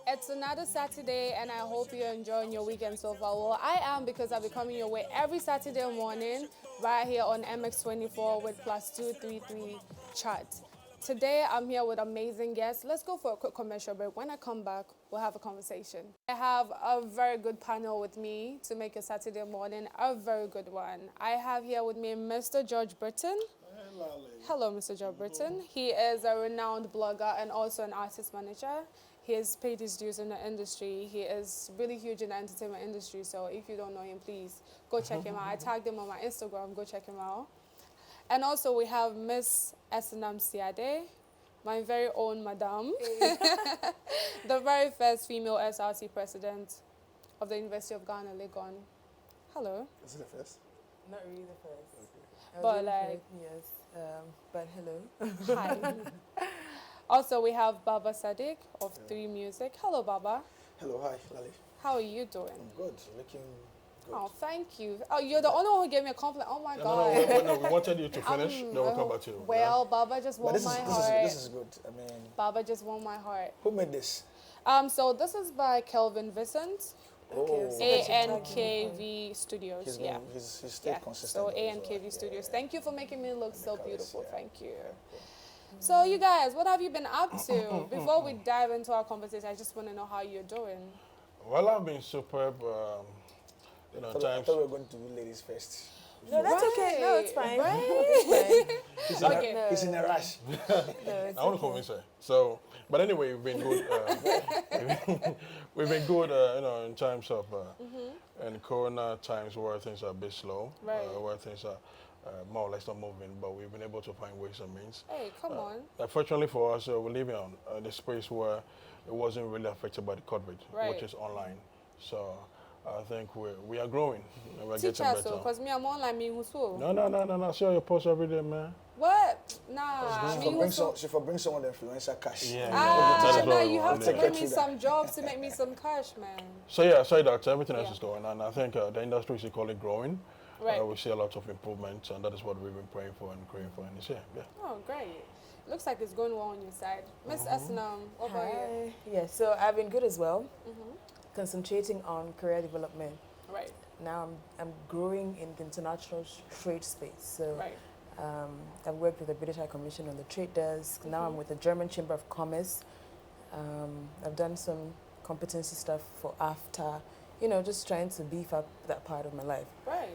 It's another Saturday, and I hope you're enjoying your weekend so far. Well, I am because I'll be coming your way every Saturday morning right here on MX24 with +233 Chat. Today, I'm here with amazing guests. Let's go for a quick commercial break. When I come back, we'll have a conversation. I have a very good panel with me to make a Saturday morning a very good one. I have here with me Mr. George Britton. Hello, Mr. George Britton. He is a renowned blogger and also an artist manager. He has paid his dues in the industry. He is really huge in the entertainment industry. So if you don't know him, please go check him out. I tagged him on my Instagram. Go check him out. And also we have Miss Esenam Siade, my very own madam, the very first female SRC president of the University of Ghana, Legon. Hello. Is it the first? Not really the first. Okay. But like, yes, but hello. Hi. Also, we have Baba Sadiq of 3 Music. Hello, Baba. Hello, hi, Lali. How are you doing? I'm good, looking good. Oh, thank you. Oh, you're the only one who gave me a compliment. Oh my God. No, we wanted you to finish, then we'll come back to you. Well, Baba just won my heart. This is good. I mean, Baba just won my heart. who made this? So this is by Kelvin Vincent. ANKV Studios. He's stayed consistent. So ANKV Studios. Thank you for making me look so beautiful. Thank you. So you guys, what have you been up to? Before we dive into our conversation, I just want to know how you're doing. Well, I've been superb. I thought we were going to do ladies first. No, that's okay. No, it's fine. He's in a rush. I want to convince her. So, but anyway, we've been good. We've been good, in times of in Corona times where things are a bit slow, where things are more or less not moving, but we've been able to find ways and means. Hey, come on. Fortunately for us, we're living on the space where it wasn't really affected by the COVID, which is online. So I think we are growing and we're getting better. Because me, I'm online, me who's who? No. See your post every day, man. What? Nah. She for bring someone the influencer cash. No, you have to bring me some jobs to make me some cash, man. So yeah, sorry doctor, everything else is going on. I think the industry is equally growing. We see a lot of improvements, and that is what we've been praying for and praying for in this year. Yeah. Oh, great. Looks like it's going well on your side. Miss Esenam, what about you? Yeah, so I've been good as well. Concentrating on career development. Right. Now I'm growing in the international trade space. So I've worked with the British High Commission on the trade desk. Now I'm with the German Chamber of Commerce. I've done some competency stuff for AFTA. Just trying to beef up that part of my life. Right.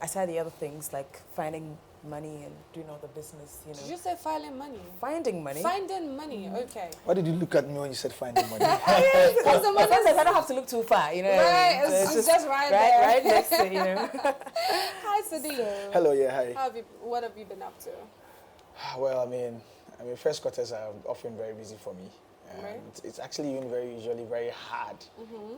Aside the other things like finding money and doing all the business, Did you say filing money? Finding money. Finding money, okay. Why did you look at me when you said finding money? Because sometimes I don't have to look too far, Right, so it's just right there. Right next to Hi, Sadiq. Hello, yeah, hi. What have you been up to? Well, I mean, first quarters are often very busy for me. It's actually usually very hard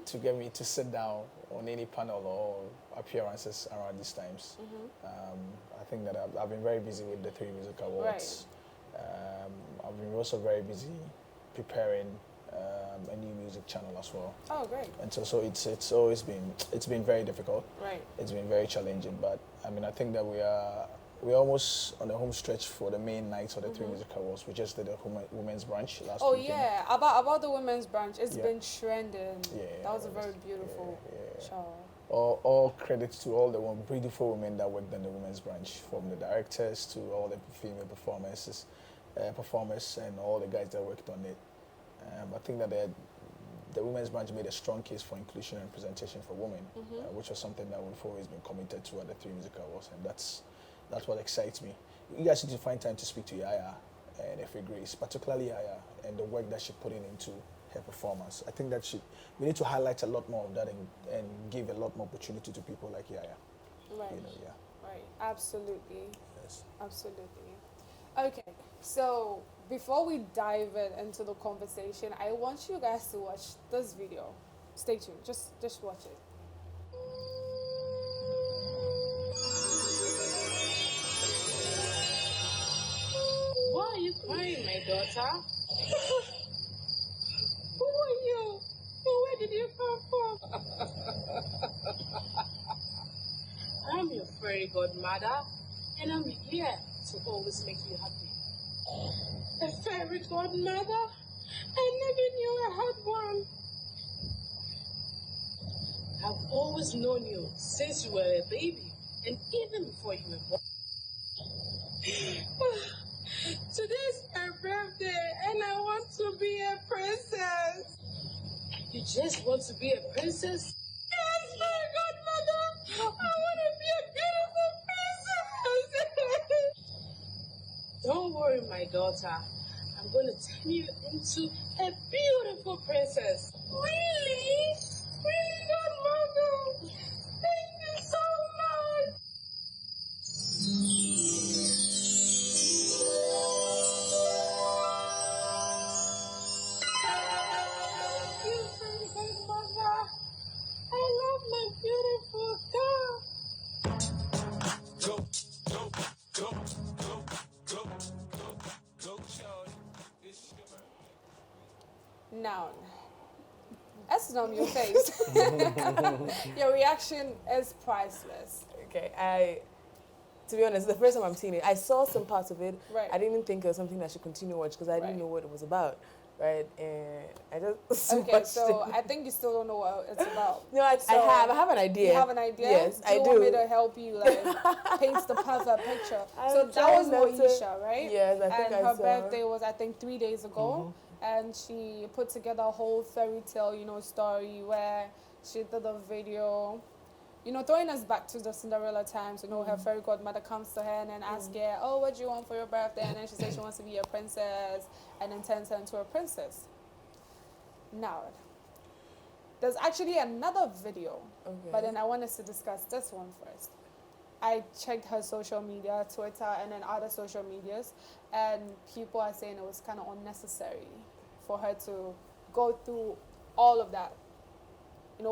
to get me to sit down on any panel or appearances around these times. I think that I've been very busy with the 3 Music Awards. I've been also very busy preparing a new music channel as well. Oh, great! And so it's always been very difficult. Right. It's been very challenging, but I think that we're almost on the home stretch for the main nights of the 3 Music Awards. We just did a women's brunch last weekend. Oh yeah, about the women's brunch. It's been trending. Yeah, that was a very beautiful show. All credits to all the beautiful women that worked on the women's brunch, from the directors to all the female performers and all the guys that worked on it. I think that the women's brunch made a strong case for inclusion and presentation for women, which was something that we've always been committed to at the 3 Music Awards, and that's what excites me. You guys need to find time to speak to Yaya and Effie Grace, particularly Yaya, and the work that she put into her performance. I think that we need to highlight a lot more of that and give a lot more opportunity to people like Yaya. Right. Right. Absolutely. Yes. Absolutely. Okay. So before we dive into the conversation, I want you guys to watch this video. Stay tuned. Just watch it. Why are you crying, my daughter? Who are you? Where did you come from? I'm your fairy godmother, and I'm here to always make you happy. A fairy godmother? I never knew had one. I've always known you since you were a baby, and even before you were born. Today's my birthday, and I want to be a princess. You just want to be a princess? Yes, my godmother! I want to be a beautiful princess! Don't worry, my daughter. I'm going to turn you into a beautiful princess. Really? Really, godmother? Thank you so much! Thank you, very godmother. I love my beautiful girl. Noun. That's not your face. Your reaction is priceless. Okay, to be honest, the first time I'm seeing it, I saw some parts of it. Right. I didn't think it was something I should continue watch because I didn't know what it was about. Right, and I just Okay, so I think you still don't know what it's about. No, I have an idea. You have an idea? Yes, I do. You want me to help you like paint the perfect picture? So that was Moesha, right? Yes, I think and I saw. her birthday was, I think, 3 days ago, and she put together a whole fairy tale, story where she did a video. Throwing us back to the Cinderella times, her fairy godmother comes to her and then asks her, oh, what do you want for your birthday? And then she says she wants to be a princess and then turns her into a princess. Now, there's actually another video, but then I want us to discuss this one first. I checked her social media, Twitter, and then other social medias, and people are saying it was kind of unnecessary for her to go through all of that.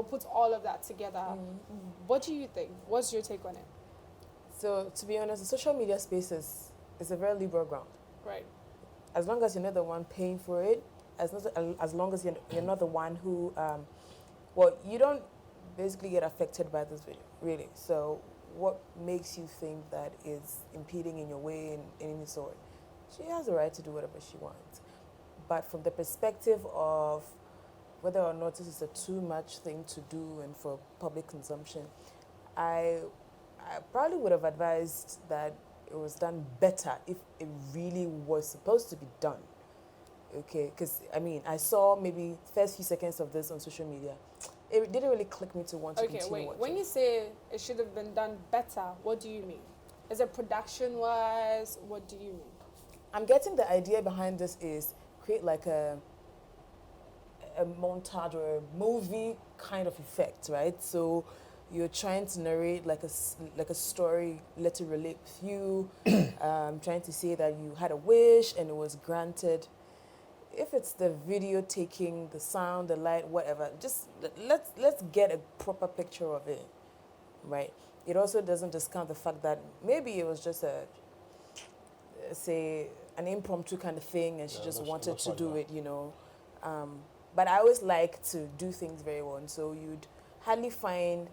Put all of that together. What do you think? What's your take on it? So, to be honest, the social media space is a very liberal ground. Right. As long as you're not the one paying for it, as long as you're not the one who, you don't basically get affected by this video, really. So, what makes you think that is impeding in your way in any sort? She has the right to do whatever she wants. But from the perspective of whether or not this is a too much thing to do and for public consumption, I probably would have advised that it was done better if it really was supposed to be done. Okay, because I saw maybe first few seconds of this on social media. It didn't really click me to want to continue watching. Okay, wait. When you say it should have been done better, what do you mean? Is it production-wise? What do you mean? I'm getting the idea behind this is create like a montage or a movie kind of effect, right? So you're trying to narrate like a story, let it relate with you, trying to say that you had a wish and it was granted. If it's the video taking, the sound, the light, whatever, just let's get a proper picture of it, right? It also doesn't discount the fact that maybe it was just an impromptu kind of thing and she just wanted to do it, But I always like to do things very well, and so you'd hardly find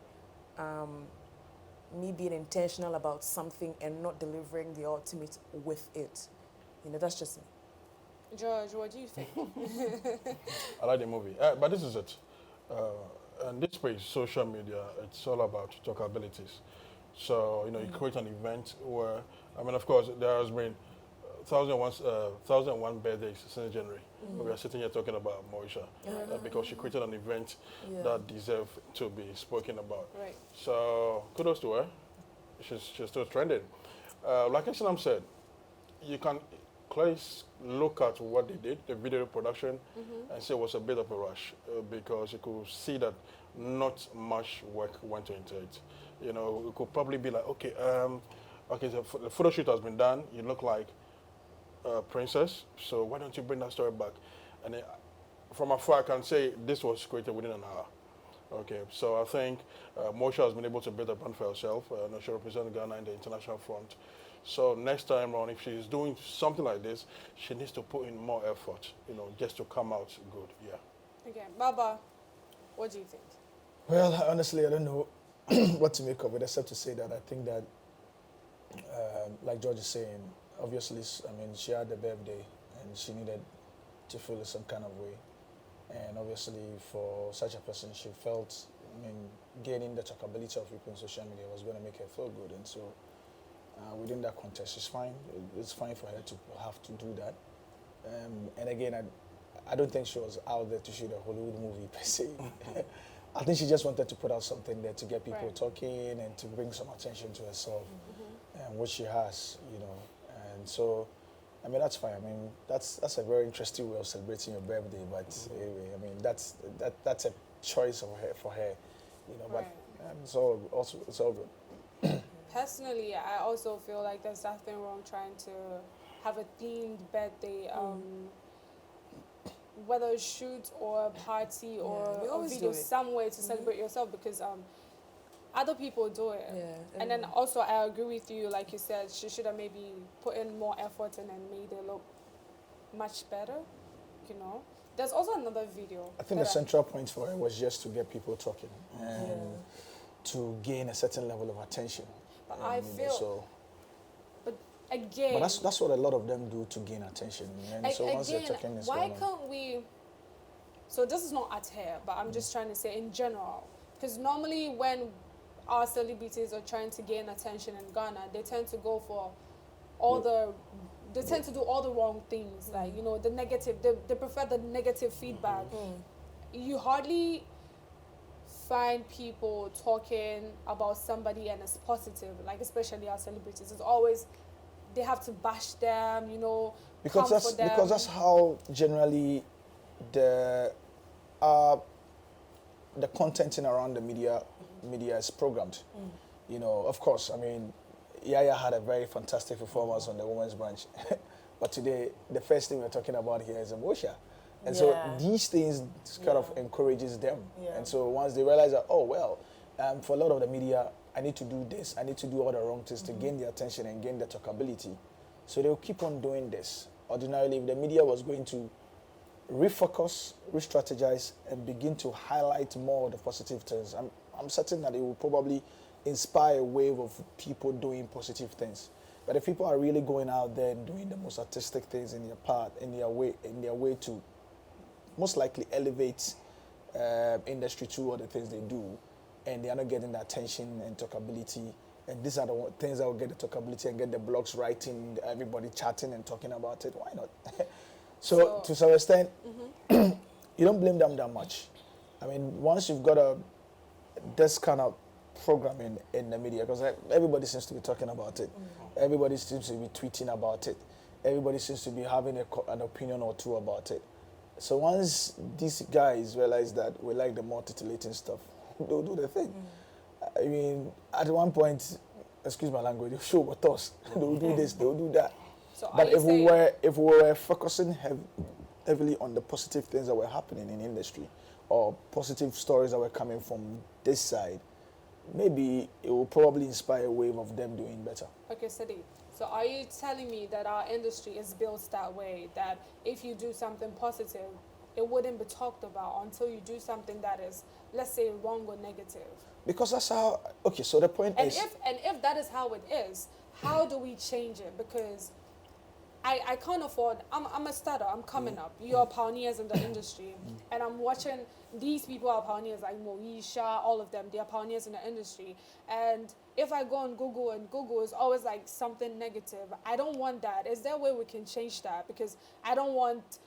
me being intentional about something and not delivering the ultimate with it. That's just me. George, what do you think? I like the movie, but this is it. And this space, social media, it's all about talkabilities. So, you create an event where, of course, there has been 1,001 birthdays since January. We are sitting here talking about Moesha because she created an event that deserves to be spoken about. Right. So kudos to her. She's still trending. Like Islam said, you can clearly look at what they did, the video production, and say it was a bit of a rush because you could see that not much work went into it. It could probably be like, okay, so the photo shoot has been done. You look like princess, so why don't you bring that story back? And then, from afar, I can say this was created within an hour. Okay, so I think Moesha has been able to build a brand for herself. She represents Ghana in the international front. So next time around, if she's doing something like this, she needs to put in more effort, just to come out good. Yeah. Okay, Baba, what do you think? Well, honestly, I don't know what to make of it, except to say that I think that, like George is saying, obviously, she had a birthday and she needed to feel some kind of way. And obviously, for such a person, she felt, I mean, gaining the talkability of people on social media was going to make her feel good. And so, within that context, it's fine. It's fine for her to have to do that. And again, I don't think she was out there to shoot a Hollywood movie per se. I think she just wanted to put out something there to get people talking and to bring some attention to herself, and what she has, you know. And so, I mean, that's fine. I mean, that's a very interesting way of celebrating your birthday. But anyway, I mean, that's a choice for her, you know. But it's all good. Personally, I also feel like there's nothing wrong trying to have a themed birthday, whether a shoot or a party or a video, some way to celebrate yourself, because other people do it. And then also I agree with you, like you said, she should have maybe put in more effort and then made it look much better, you know. There's also another video. I think the central point for her was just to get people talking and to gain a certain level of attention. But I feel... So, but again... But that's what a lot of them do to gain attention. And so once they're talking, it's why can't we... So this is not at her, but I'm just trying to say in general. Because normally when our celebrities are trying to gain attention in Ghana, they tend to go for all they tend to do all the wrong things. Like, you know, the negative, they prefer the negative feedback. You hardly find people talking about somebody and it's positive, like especially our celebrities. It's always, they have to bash them, you know, because that's how generally the content in around the media is programmed. You know, of course, I mean, Yaya had a very fantastic performance on the women's branch, but today the first thing we're talking about here is Mosha. And so these things kind of encourages them. And so once they realize that, oh, well, for a lot of the media, I need to do this, I need to do all the wrong things to gain the attention and gain the talkability. So they'll keep on doing this. Ordinarily, if the media was going to refocus, re-strategize, and begin to highlight more of the positive things, I'm certain that it will probably inspire a wave of people doing positive things. But if people are really going out there and doing the most artistic things in their way to most likely elevate industry through all the things they do, and they are not getting the attention and talkability, and these are the things that will get the talkability and get the blogs writing, everybody chatting and talking about it, why not? So to some extent, you don't blame them that much. I mean, once you've got this kind of programming in the media, because everybody seems to be talking about it, everybody seems to be tweeting about it, everybody seems to be having an opinion or two about it. So once these guys realize that we like the more titillating stuff, they'll do the thing. I mean, at one point, excuse my language, they'll show with us. They'll do this, they'll do that. So but if we were focusing heavily on the positive things that were happening in industry, or positive stories that were coming from this side, maybe it will probably inspire a wave of them doing better. Okay, Sadiq. So are you telling me that our industry is built that way, that if you do something positive, it wouldn't be talked about until you do something that is, let's say, wrong or negative? Because that's how, okay, so the point is... And if that is how it is, how do we change it? Because I can't afford, I'm a starter, I'm coming up. You're pioneers in the industry. And I'm watching, these people are pioneers, like Moesha, all of them, they are pioneers in the industry. And if I go on Google and Google is always like something negative, I don't want that. Is there a way we can change that? Because I don't want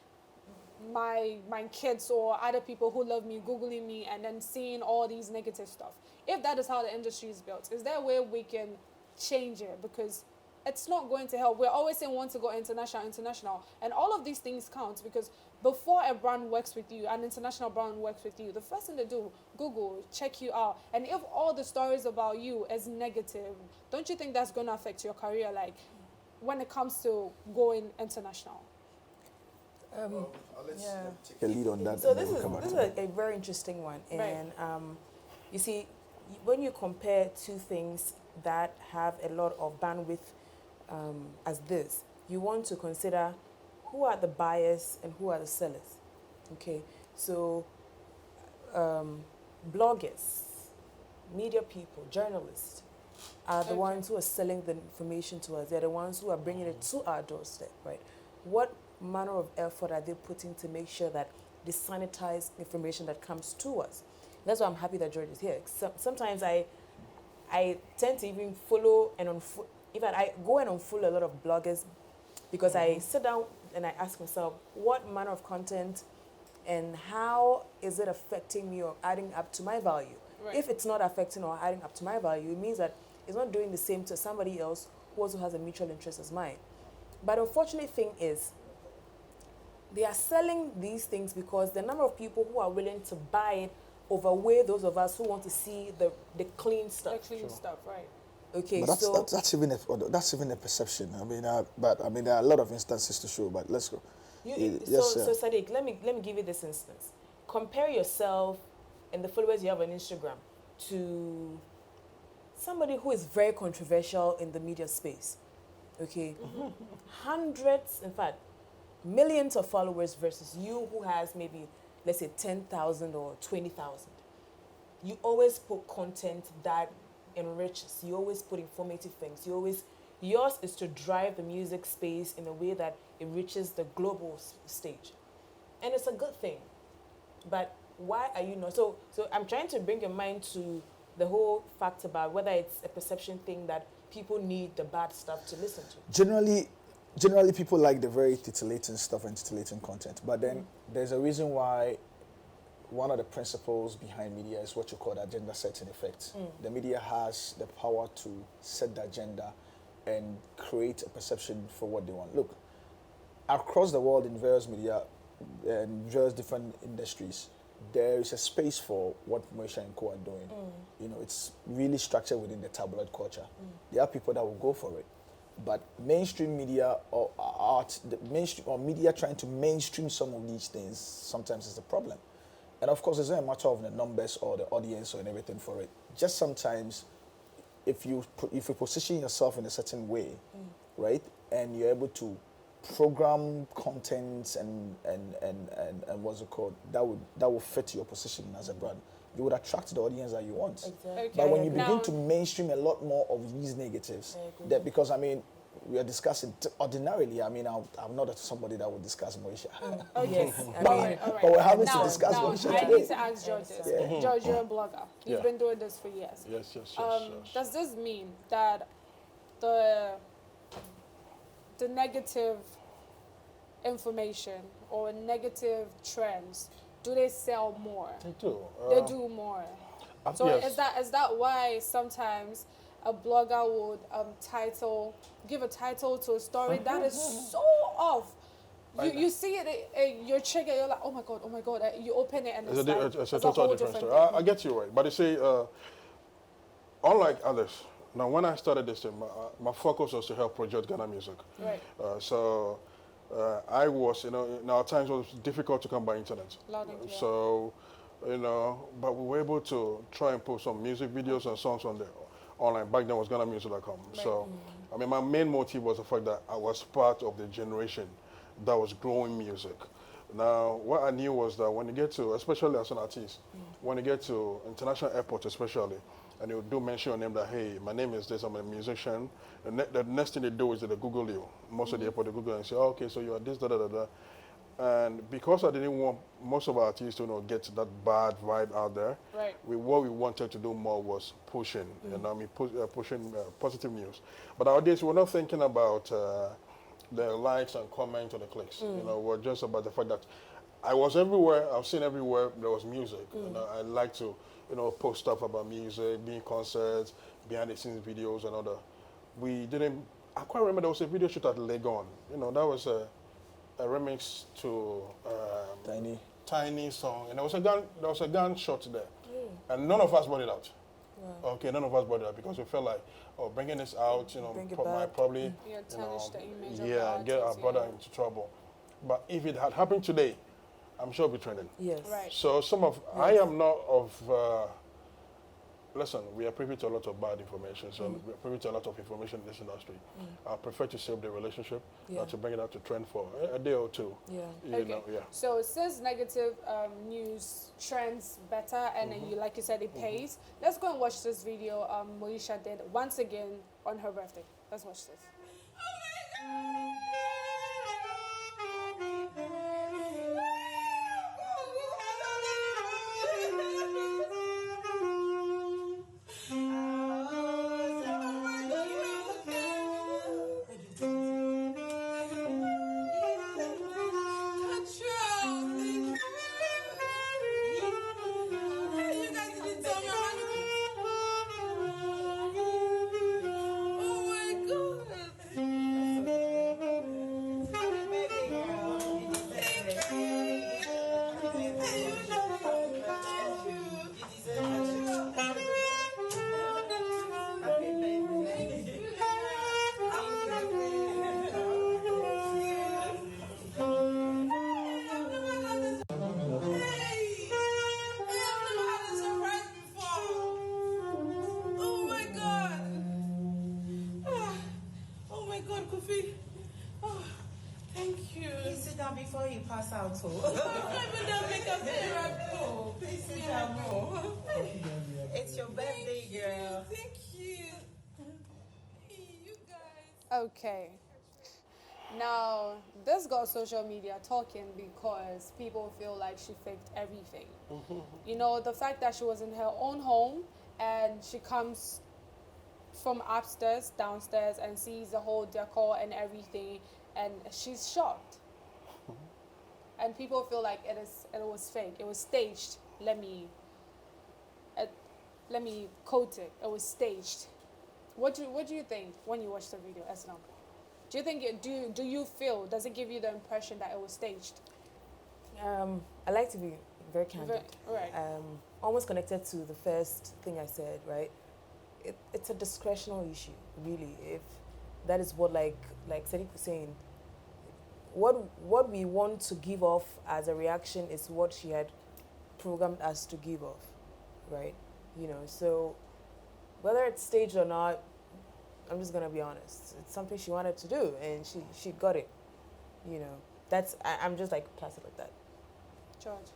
my kids or other people who love me Googling me and then seeing all these negative stuff. If that is how the industry is built, is there a way we can change it? Because it's not going to help. We're always saying want to go international. And all of these things count, because before a brand works with you, an international brand works with you, the first thing they do, Google, check you out. And if all the stories about you is negative, don't you think that's going to affect your career, like when it comes to going international? Take a lead on that. So this is a very interesting one. And you see, when you compare two things that have a lot of bandwidth as this, you want to consider who are the buyers and who are the sellers. Okay, so bloggers, media people, journalists are the ones who are selling the information to us. They're the ones who are bringing it to our doorstep, right? What manner of effort are they putting to make sure that the sanitized information that comes to us. That's why I'm happy that George is here. Sometimes I tend to even follow and I go and unfollow a lot of bloggers because I sit down and I ask myself, what manner of content and how is it affecting me or adding up to my value? Right. If it's not affecting or adding up to my value, it means that it's not doing the same to somebody else who also has a mutual interest as mine. But the unfortunate thing is, they are selling these things because the number of people who are willing to buy it overweigh those of us who want to see the clean stuff. The clean stuff, right. Okay, but so that's even a perception. I mean, but I mean, there are a lot of instances to show. But let's go. So Sadiq, let me give you this instance. Compare yourself and the followers you have on Instagram to somebody who is very controversial in the media space. Okay, hundreds, in fact, millions of followers versus you who has maybe, let's say, 10,000 or 20,000. You always put content that enriches. You always put informative things. Yours is to drive the music space in a way that it reaches the global stage. And it's a good thing. But why are you not? So I'm trying to bring your mind to the whole fact about whether it's a perception thing that people need the bad stuff to listen to. Generally people like the very titillating stuff and titillating content. But then there's a reason why one of the principles behind media is what you call the agenda setting effect. The media has the power to set the agenda and create a perception for what they want. Look, across the world in various media and various different industries, there is a space for what Moesha and Co are doing. You know, it's really structured within the tabloid culture. There are people that will go for it. But mainstream media or art, the mainstream or media trying to mainstream some of these things sometimes is a problem. And of course, it's not a matter of the numbers or the audience or everything for it. Just sometimes, if you position yourself in a certain way, right, and you're able to program content and what's it called, that will fit your position as a brand, you would attract the audience that you want. Exactly. Okay. But when you begin to mainstream a lot more of these negatives, that because I mean, we are discussing ordinarily. I mean, I'm not somebody that would discuss Moesha. Yes, but we're having to discuss Moesha I today. need to ask George this. George, you're a blogger. You've been doing this for years. Yes. Does this mean that the negative information or negative trends, do they sell more? They do. They do more. So yes. is that why sometimes a blogger would give a title to a story that is so off? You see it, you're triggered, you're like, oh my god, you open it and it's a total different story. I get you right, but you see, unlike others, now when I started this thing, my focus was to help project Ghana music. Right. I was, in our times it was difficult to come by internet. Loud and clear. So, but we were able to try and put some music videos and songs on there online. Back then was GhanaMusic.com. Right. So, I mean, my main motive was the fact that I was part of the generation that was growing music. Now, what I knew was that when you get to, especially as an artist, when you get to international airports especially, and you do mention your name that, hey, my name is this, I'm a musician, the next thing they do is that they Google you. Most of the airport, they Google and say, oh, okay, so you are this, da. And because I didn't want most of our artists to get that bad vibe out there, right. What we wanted to do more was pushing, pushing positive news. But our days, we're not thinking about the likes and comments or the clicks. We're just about the fact that I was everywhere, I've seen everywhere there was music. I like to, post stuff about music, being concerts, behind the scenes videos and other. I quite remember there was a video shoot at Legon. That was a remix to Tiny song, and there was a gun shot there, and none of us brought it out. Wow. Okay, none of us brought it out because we felt like, bringing this out, might probably, get our brother into trouble. But if it had happened today, I'm sure it'll be trending. Yes. Right. So I am not of. Listen, we are privy to a lot of bad information, so we are privy to a lot of information in this industry. I prefer to save the relationship, not to bring it out to trend for a day or two. Yeah. So since negative news trends better, and like you said, it pays, let's go and watch this video Moesha did once again on her birthday. Let's watch this. you pass out. It's your birthday, girl. Thank you. You guys. Okay. Now, this got social media talking because people feel like she faked everything. You know, the fact that she was in her own home and she comes from upstairs, downstairs, and sees the whole decor and everything, and she's shocked. And people feel like it was fake. It was staged. Let me quote it. It was staged. What do you think when you watch the video, Esnam? Do you think do you feel, does it give you the impression that it was staged? I like to be very candid. Right. Almost connected to the first thing I said, right? It's a discretional issue, really. If that is what, like Sadiq was saying, what we want to give off as a reaction is what she had programmed us to give off, right? You know, so whether it's staged or not, I'm just gonna be honest. It's something she wanted to do, and she got it. You know, I'm just like placid like that. George.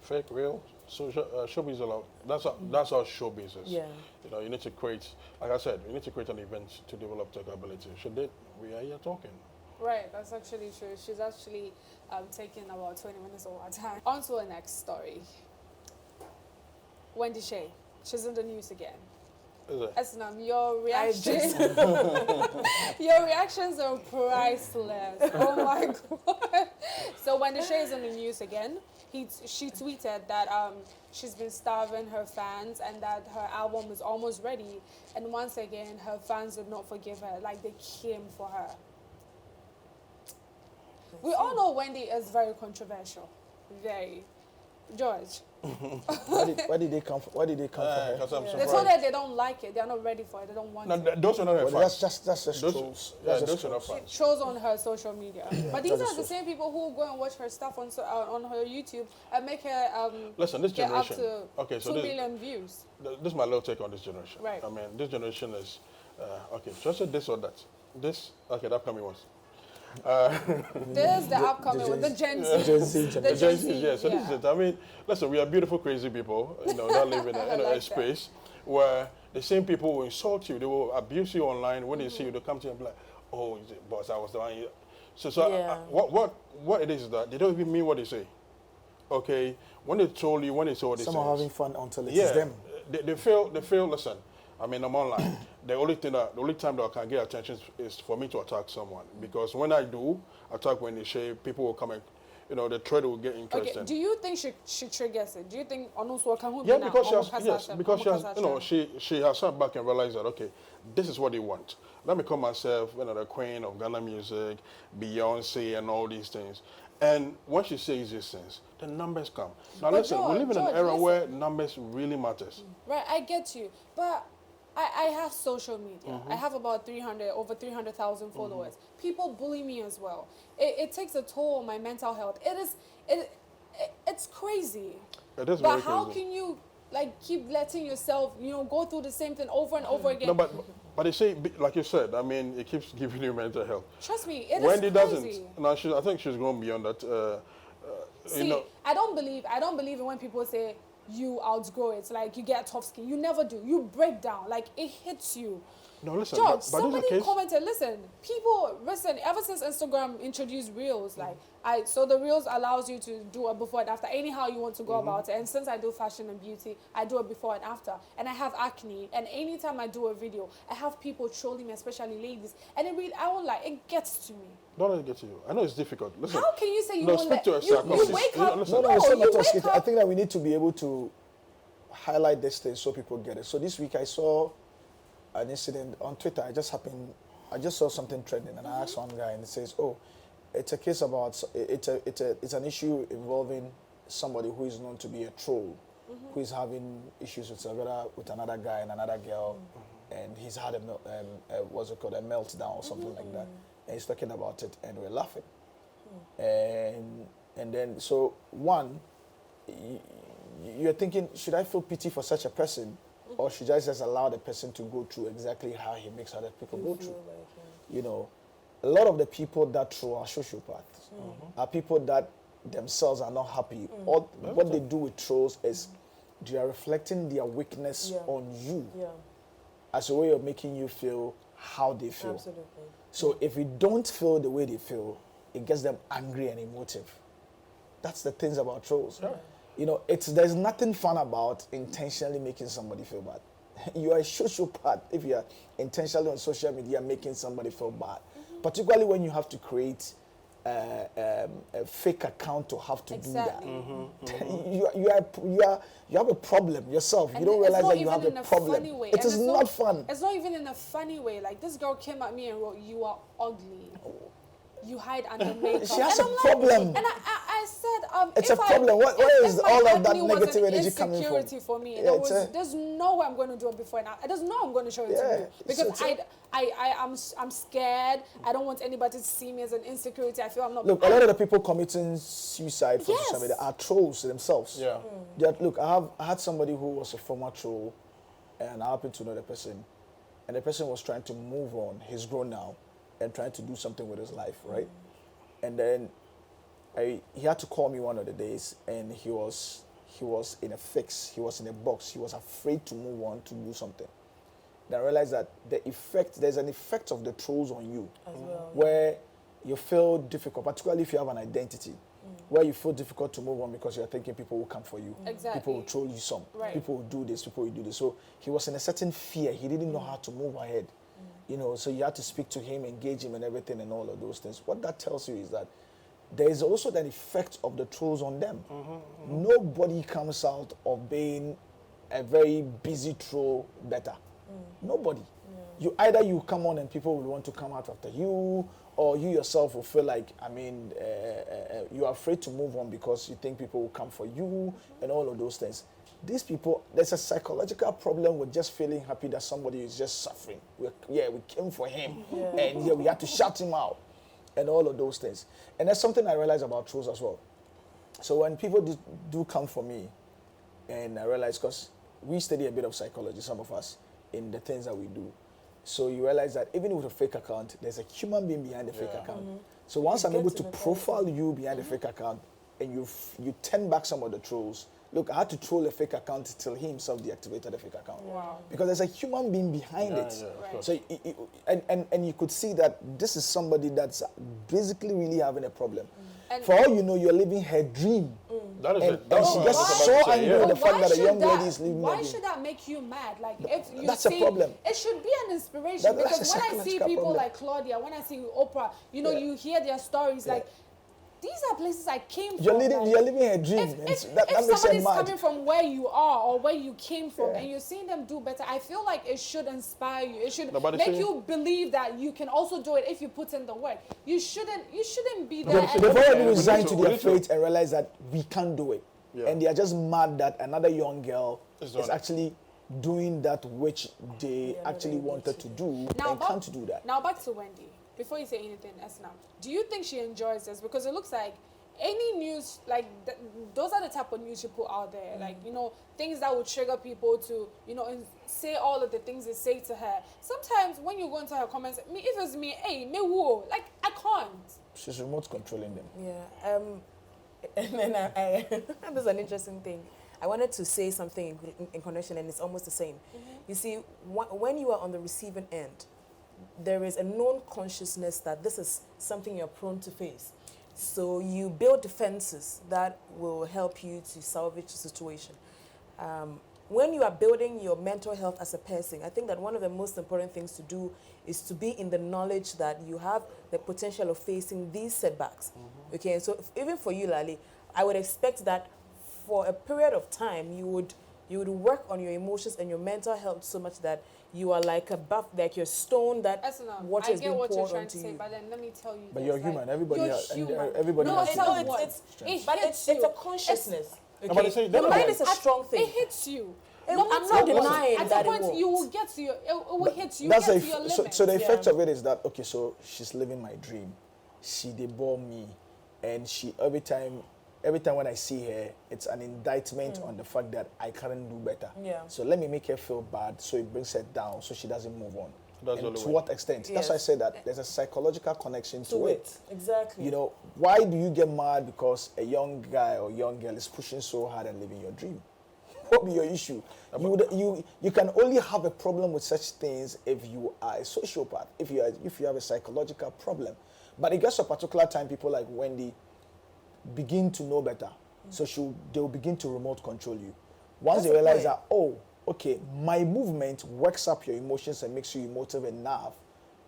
Fake, real, showbiz allowed. That's how showbiz is. Yeah. You know, you need to create, like I said, you need to create an event to develop tech ability. She did. We are here talking. Right, that's actually true. She's actually taking about 20 minutes of our time. On to the next story. Wendy Shay. She's in the news again. Is it? Esnam, your reactions are priceless. Oh my God. So Wendy Shay is in the news again. She tweeted that she's been starving her fans and that her album is almost ready. And once again, her fans did not forgive her. Like, they came for her. We all know Wendy is very controversial. Very. George. Why did they come for her? They told her they don't like it. They're not ready for it. They don't want it. Those are not her Well, fans. that's just trolls. Those are not fans. Shows on her social media. But these That's are the same people who go and watch her stuff on her YouTube and make her Listen, this get generation. up to 2 million views. This is my little take on this generation. Right. I mean, this generation is just this or that. The upcoming ones. There's the upcoming one, the Gen Z. The The Gen Z, Yeah, so this is it. I mean, listen, we are beautiful, crazy people, that live in a space where the same people will insult you, they will abuse you online. When they see you, they come to you and be like, oh, boss, I was the one. So Yeah. What it is that they don't even mean what they say. Okay, when they troll you, when they say what they say. Some are having fun until it's Yeah, them. they feel. Listen, I mean, I'm online. The only time that I can get attention is for me to attack someone, because when I do attack Wendy Shay, people will come and, the thread will get interested. Okay, do you think she triggers it? Do you think Yeah, because she has sat back and realized that, okay, this is what they want. Let me call myself, the queen of Ghana music, Beyonce, and all these things. And when she says these things, the numbers come. Now, But listen, we live in an era where numbers really matters. Right, I get you, but I have social media. I have about over 300,000 followers. People bully me as well. It takes a toll on my mental health. It's crazy. It is But very how crazy. can you keep letting yourself go through the same thing over and over again? No, but they say, like you said, I mean, it keeps giving you mental health. Trust me, it Wendy is crazy. doesn't. No, I think she's gone beyond that. See, I don't believe in when people say you outgrow it. Like, you get tough skin. You never do. You break down. Like, it hits you. No, listen. George, but somebody commented, listen, ever since Instagram introduced Reels, so the Reels allows you to do a before and after, anyhow you want to go about it. And since I do fashion and beauty, I do a before and after. And I have acne. And anytime I do a video, I have people trolling me, especially ladies. And it gets to me. Don't let it get to you. I know it's difficult. Listen. How can you say you No, won't speak let... to yourself. You wake up... No, it's not matter of skit. I think that we need to be able to highlight this thing so people get it. So this week I saw an incident on Twitter. I just saw something trending, and I asked one guy, and it says, "Oh, it's a case about it's an issue involving somebody who is known to be a troll, who is having issues with another guy and another girl, and he's had a meltdown or something like that, and he's talking about it, and we're laughing, and then so one, you're thinking, should I feel pity for such a person? Or should I just allow the person to go through exactly how he makes other people go through? a lot of the people that throw are sociopaths, are people that themselves are not happy. All what they do with trolls is they are reflecting their weakness on you as a way of making you feel how they feel. Absolutely. So if you don't feel the way they feel, it gets them angry and emotive. That's the things about trolls. You know, there's nothing fun about intentionally making somebody feel bad. You are a sociopath if you are intentionally on social media making somebody feel bad, particularly when you have to create a fake account to have to do that. You have a problem yourself. And you don't realize that you have a problem. Funny way. It is not fun. It's not even in a funny way. Like, this girl came at me and wrote, "You are ugly. You hide under makeup." She has a problem. And I said, it's a problem. What is all of that negative energy coming from? Insecurity for me. Yeah, There's no way I'm going to do it before now. There's no I'm going to show it to you because I'm scared. I don't want anybody to see me as an insecurity. I feel I'm not. Look, a lot of the people committing suicide for social media are trolls themselves. Yeah. Look, I had somebody who was a former troll, and I happen to know the person, and the person was trying to move on. He's grown now, and trying to do something with his life, right? And then he had to call me one of the days, and he was in a fix. He was in a box. He was afraid to move on to do something. Then I realized that there's an effect of the trolls on you, as well, where you feel difficult, particularly if you have an identity, where you feel difficult to move on because you're thinking people will come for you. Exactly. People will troll you some. Right. People will do this, people will do this. So he was in a certain fear. He didn't know how to move ahead. You know, so you had to speak to him, engage him and everything and all of those things. What that tells you is that there is also that effect of the trolls on them. Nobody comes out of being a very busy troll better. Nobody. You either you come on and people will want to come out after you, or you yourself will feel like, you are afraid to move on because you think people will come for you and all of those things. These people, there's a psychological problem with just feeling happy that somebody is just suffering. We came for him, and we had to shout him out, and all of those things. And that's something I realize about trolls as well. So when people do come for me, and I realize, because we study a bit of psychology, some of us, in the things that we do. So you realize that even with a fake account, there's a human being behind the fake account. So once I'm able to profile you behind the fake account, and you turn back some of the trolls. Look, I had to troll a fake account till he himself deactivated the fake account. Wow. Because there's a human being behind it. Right. So and you could see that this is somebody that's basically really having a problem. And for all you know, you're living her dream. That is and, it. That's she what gets I was so about to say, angry with the fact that a young lady is living her Why dream. should that make you mad? Like, if you that's see, a problem. It should be an inspiration, because when I see people like Claudia, when I see Oprah, you know, you hear their stories, like, these are places I came from. You're living a dream. If somebody's coming from where you are or where you came from and you're seeing them do better, I feel like it should inspire you. It should make you believe that you can also do it if you put in the work. You shouldn't be there. They've already resigned to their fate and realized that we can't do it. Yeah. And they are just mad that another young girl is actually doing that which they actually wanted to do and can't do that. Now back to Wendy. Before you say anything else now, do you think she enjoys this? Because it looks like any news, like those are the type of news you put out there, like, you know, things that would trigger people to, you know, and say all of the things they say to her. Sometimes when you go into her comments, if it's me, hey, me who, like, I can't. She's remote controlling them. Yeah. And then there's an interesting thing. I wanted to say something in connection, and it's almost the same. You see, when you are on the receiving end, there is a known consciousness that this is something you're prone to face. So you build defenses that will help you to salvage the situation. When you are building your mental health as a person, I think that one of the most important things to do is to be in the knowledge that you have the potential of facing these setbacks. Okay, and so even for you, Lali, I would expect that for a period of time, you would work on your emotions and your mental health so much that you are like a buff, like your stone that water is being poured onto you. I get what you're trying to say, but then let me tell you. But you're human. Everybody has. Everybody no, has. It's a consciousness. Okay. The mind is a strong thing. It hits you. I'm not denying at that some point you will get to your. It will hit you. Get to your limit. So the effect of it is that so she's living my dream. They bore me, and every time when I see her, it's an indictment on the fact that I can't do better. Yeah. So let me make her feel bad, so it brings her down, so she doesn't move on. That's and the to way. what extent. That's why I Yes. say that there's a psychological connection to it. Exactly. You know, why do you get mad because a young guy or young girl is pushing so hard and living your dream? What be your issue? You can only have a problem with such things if you are a sociopath, if you have a psychological problem. But it gets to a particular time, people like Wendy begin to know better. So they'll begin to remote control you. Once That's they the realize point. that, oh, okay, my movement works up your emotions and makes you emotive enough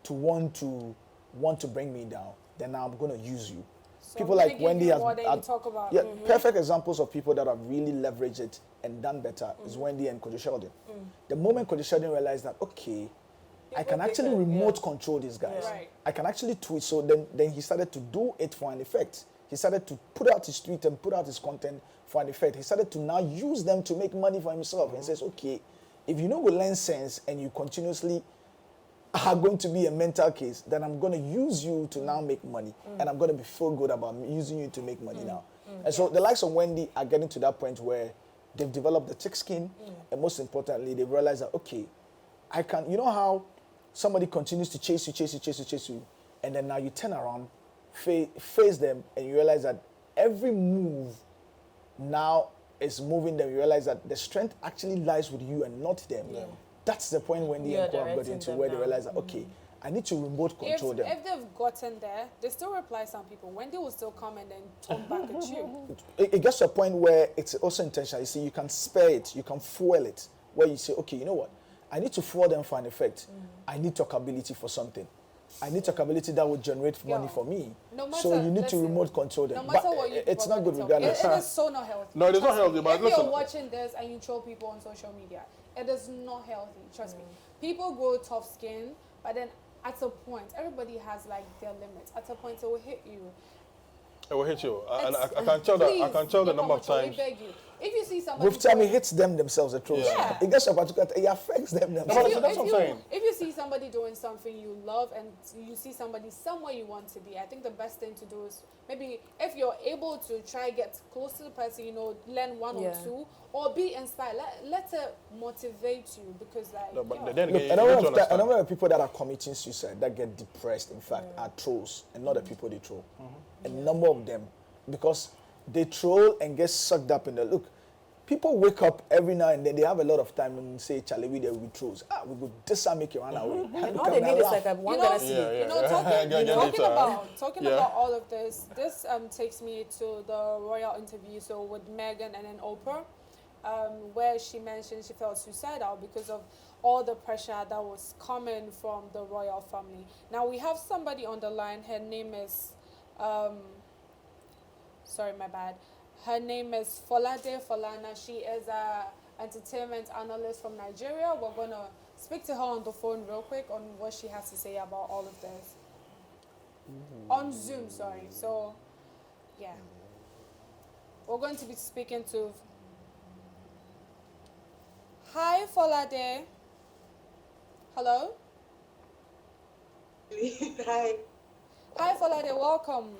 to want to bring me down, then I'm going to use you. So People I'm gonna like give Wendy you has more than you talk about. yeah, perfect examples of people that have really leveraged it and done better is Wendy and Cody Sheldon. The moment Cody Sheldon realized that, okay, I can actually remote control these guys. Yeah. Right. I can actually tweet. So then he started to do it for an effect. He started to put out his tweet and put out his content for an effect. He started to now use them to make money for himself. And says, okay, if you know will learn sense and you continuously are going to be a mental case, then I'm going to use you to now make money. And I'm going to be feel good about using you to make money now. And so the likes of Wendy are getting to that point where they've developed the thick skin. And most importantly, they realize that, okay, I can, you know how somebody continues to chase you, and then now you turn around, face them, and you realize that every move now is moving them. You realize that the strength actually lies with you and not them. Yeah. That's the point when the You're Enco have got directing into them where they now. realize that, okay, I need to remote control them. If they've gotten there, they still reply some people. Wendy will still come and then talk back at you. It gets to a point where it's also intentional. You see, you can spare it, you can fuel it, where you say, okay, you know what? I need to fuel them for an effect. I need talkability for something. I need talkability that will generate money for me. No matter, so you need to listen, remote control them. No matter But what you it's not good tell regardless. It is so not healthy. No, it is not Trust healthy, me. but if listen. you're watching this and you troll people on social media, it is not healthy. Trust me. People grow tough skin, but then at a point, everybody has like their limits. At a point, it will hit you. It will hit you. And I can tell that. I can tell the number of times. We beg you. If you see somebody, With time, it hits them themselves, the trolls. Yeah. It gets to a particular it affects them No, themselves. but that's what I'm saying. If you see somebody doing something you love and you see somebody somewhere you want to be, I think the best thing to do is maybe if you're able to try get close to the person, you know, learn one or two, or be inspired. Let it motivate you because like. No, but yo, then Look, again, a you number need to of a understand. number of people that are committing suicide, that get depressed, in fact, are trolls and not the people they troll. A number of them, because they troll and get sucked up in the look. People wake up every now and then, they have a lot of time and say, Charlie, we there will be trolls. We go this and make you run away. And All they need is like a one You know, Ghana cedi. you know, talking about all of this. This takes me to the royal interview. So with Meghan and then Oprah, where she mentioned she felt suicidal because of all the pressure that was coming from the royal family. Now we have somebody on the line. Her name is, sorry, my bad. Her name is Folade Folana. She is a entertainment analyst from Nigeria. We're gonna speak to her on the phone real quick on what she has to say about all of this. On Zoom, sorry. So, yeah. We're going to be speaking to... Hi, Folade. Hello? Hi. Hi, Folade. Welcome.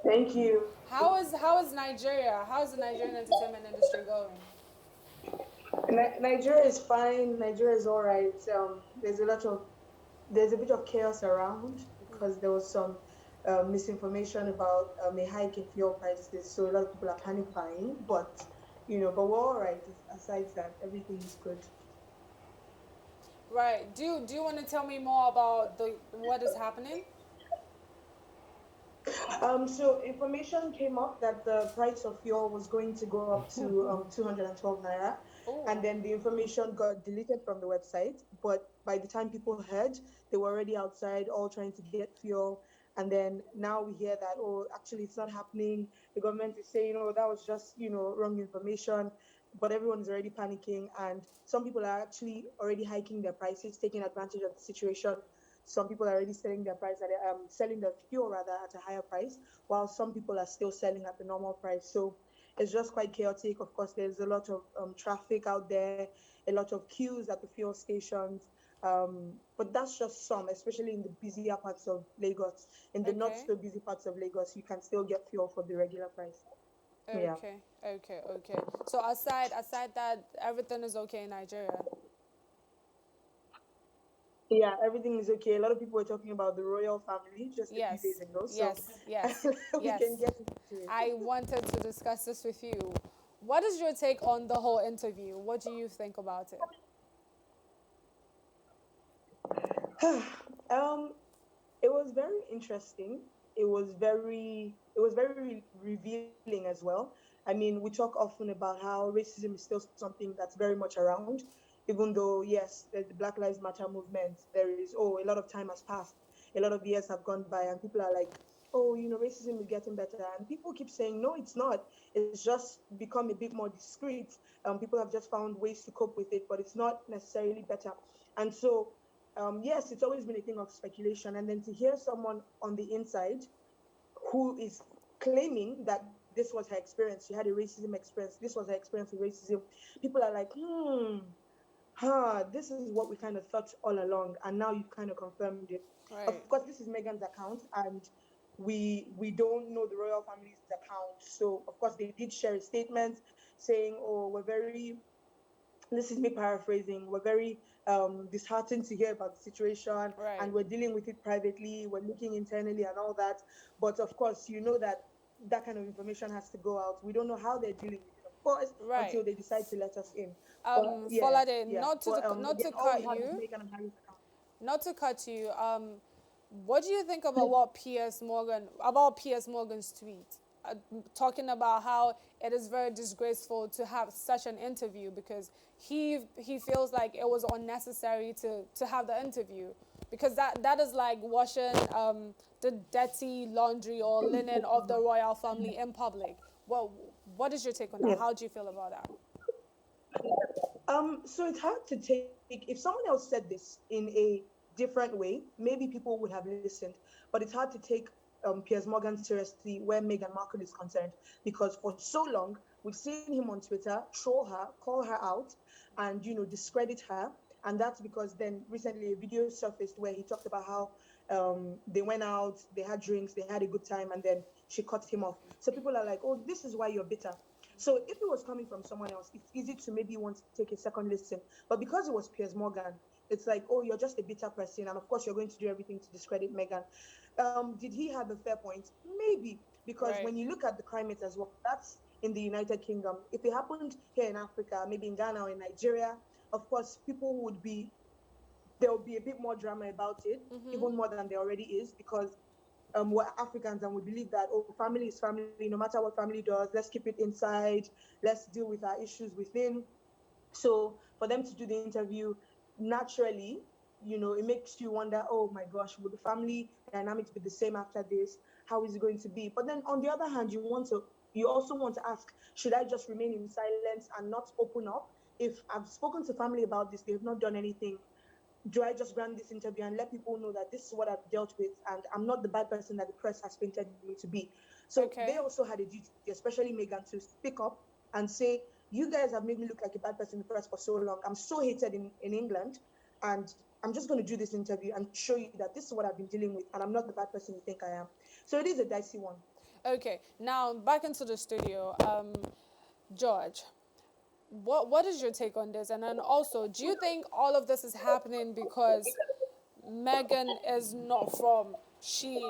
Thank you. How is Nigeria? How is the Nigerian entertainment industry going? Nigeria is fine. Nigeria is all right. There's a bit of chaos around because there was some misinformation about a hike in fuel prices. So a lot of people are panic buying, but we're all right. Aside that, everything is good. Right. Do you want to tell me more about what is happening? So information came up that the price of fuel was going to go up to 212 naira. Ooh. And then the information got deleted from the website. But by the time people heard, they were already outside all trying to get fuel. And then now we hear that, oh, actually it's not happening. The government is saying, oh, that was just, wrong information. But everyone's already panicking. And some people are actually already hiking their prices, taking advantage of the situation. Some people are already selling their price selling the fuel rather at a higher price, while some people are still selling at the normal price. So it's just quite chaotic. Of course, there's a lot of traffic out there, a lot of queues at the fuel stations. But that's just some, especially in the busier parts of Lagos. In the not so busy parts of Lagos, you can still get fuel for the regular price. Okay. So aside that, everything is okay in Nigeria. Yeah, everything is okay. A lot of people were talking about the royal family just a few days Yes, ago, so yes, yes, we yes. can get into it. I wanted to discuss this with you. What is your take on the whole interview? What do you think about it? um, it was very interesting. It was very revealing as well. I mean, we talk often about how racism is still something that's very much around, even though yes, there's the Black Lives Matter movement. There is a lot of time has passed, a lot of years have gone by, and people are like, oh, racism is getting better, and people keep saying no, it's not. It's just become a bit more discreet. People have just found ways to cope with it, but it's not necessarily better. And so yes, it's always been a thing of speculation. And then to hear someone on the inside who is claiming that this was her experience, she had a racism experience, this was her experience with racism, people are like, this is what we kind of thought all along, and now you've kind of confirmed it. Of Right. course, this is Meghan's account, and we don't know the royal family's account. So, of course, they did share a statement saying, oh, we're very this is me paraphrasing, we're very disheartened to hear about the situation, Right. and we're dealing with it privately, we're looking internally and all that. But of course, you know that that kind of information has to go out. We don't know how they're dealing with it, of course, Right. until they decide to let us in. But yeah, Folade, yeah. But not again, to all we cut have is you, Meghan and Harry's account. not to cut you. What do you think about Piers Morgan's tweet, talking about how it is very disgraceful to have such an interview because he feels like it was unnecessary to have the interview because that is like washing the dirty laundry or linen of the royal family in public. Well, what is your take on that? Yeah. How do you feel about that? So it's hard to take, if someone else said this in a different way, maybe people would have listened. But it's hard to take Piers Morgan seriously where Meghan Markle is concerned, because for so long we've seen him on Twitter troll her, call her out, and discredit her. And that's because then recently a video surfaced where he talked about how they went out, they had drinks, they had a good time, and then she cut him off. So people are like, oh, this is why you're bitter. So if it was coming from someone else, it's easy to maybe want to take a second listen. But because it was Piers Morgan, it's like, oh, you're just a bitter person, and of course you're going to do everything to discredit Meghan. Did he have a fair point? Maybe, because Right. when you look at the climate as well, that's in the United Kingdom. If it happened here in Africa, maybe in Ghana or in Nigeria, of course people would be there will be a bit more drama about it, even more than there already is, because we're Africans and we believe that, oh, family is family, no matter what family does, let's keep it inside, let's deal with our issues within. So for them to do the interview, naturally, it makes you wonder, oh my gosh, will the family dynamics be the same after this? How is it going to be? But then on the other hand, you also want to ask, should I just remain in silence and not open up? If I've spoken to family about this, they've not done anything, do I just grant this interview and let people know that this is what I've dealt with and I'm not the bad person that the press has painted me to be? So they Okay. also had a duty, especially Meghan, to speak up and say, you guys have made me look like a bad person in the press for so long. I'm so hated in England, and I'm just going to do this interview and show you that this is what I've been dealing with and I'm not the bad person you think I am. So it is a dicey one. Okay. Now back into the studio. George, what is your take on this? And then also, do you think all of this is happening because Meghan is not from she?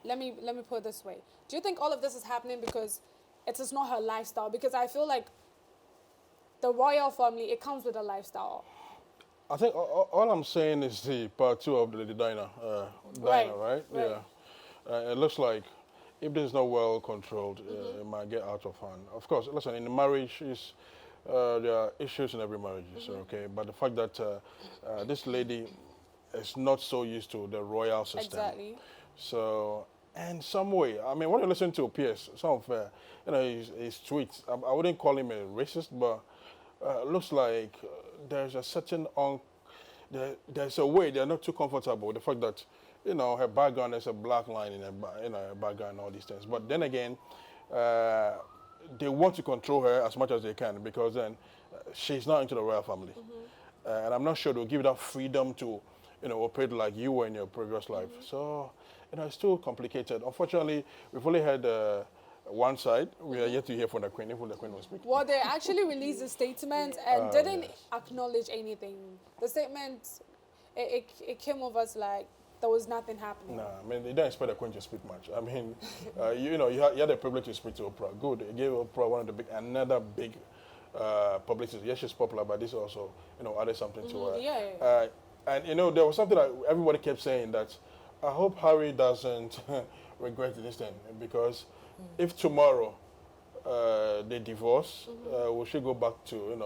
Let me put it this way. Do you think all of this is happening because it is not her lifestyle? Because I feel like the royal family, it comes with a lifestyle. I think all I'm saying is the part two of the diner, Right, right? right. Yeah. It looks like if this is not well controlled, it might get out of hand. Of course, listen, in the marriage, there are issues in every marriage, okay? But the fact that this lady is not so used to the royal system. Exactly. So, in some way, I mean, when you listen to Pierce, some of his tweets, I wouldn't call him a racist, but looks like there's a certain there's a way they're not too comfortable with the fact that her background is a black line in her background and all these things. But then again, uh, they want to control her as much as they can because then she's not into the royal family, and I'm not sure they'll give you that freedom to operate like you were in your previous life. So it's still complicated. Unfortunately, we've only had one side. We are yet to hear from the Queen, if the Queen will speak. Well, they actually released a statement and didn't acknowledge anything. The statement, it came over as like there was nothing happening. Nah, I mean, they don't expect the Queen to speak much. I mean, you had the privilege to speak to Oprah. Good. It gave Oprah another big publicity. Yes, she's popular, but this also, added something to her. Yeah. And, there was something that everybody kept saying that I hope Harry doesn't regret this thing, because if tomorrow they divorce, we should go back to,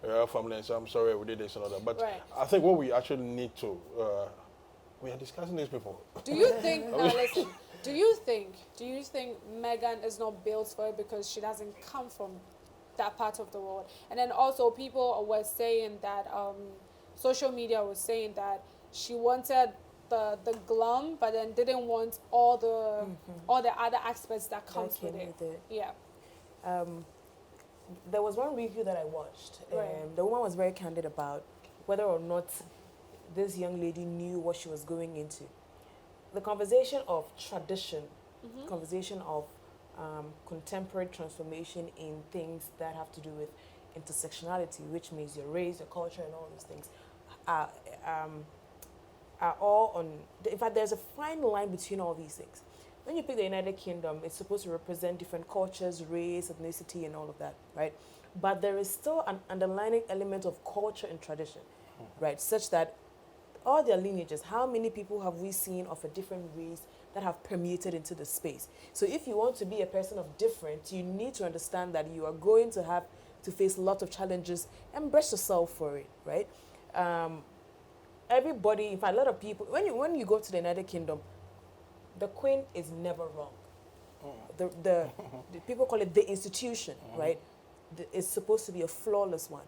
her family and say, I'm sorry we did this and all that. But I think what we actually need to, we are discussing these people. Do you think, now listen, do you think Meghan is not built for it because she doesn't come from that part of the world? And then also people were saying that, social media was saying that she wanted the glum, but then didn't want all the other aspects that comes with it. Yeah. There was one review that I watched, and the woman was very candid about whether or not this young lady knew what she was going into. The conversation of tradition, conversation of contemporary transformation in things that have to do with intersectionality, which means your race, your culture, and all these things, are all on. In fact, there's a fine line between all these things. When you pick the United Kingdom, it's supposed to represent different cultures, race, ethnicity, and all of that, right? But there is still an underlying element of culture and tradition, right? Such that all their lineages, how many people have we seen of a different race that have permeated into the space? So if you want to be a person of different, you need to understand that you are going to have to face a lot of challenges and brace yourself for it, right? Everybody, in fact, a lot of people, when you go to the United Kingdom, the Queen is never wrong. The people call it the institution, right? It's supposed to be a flawless one.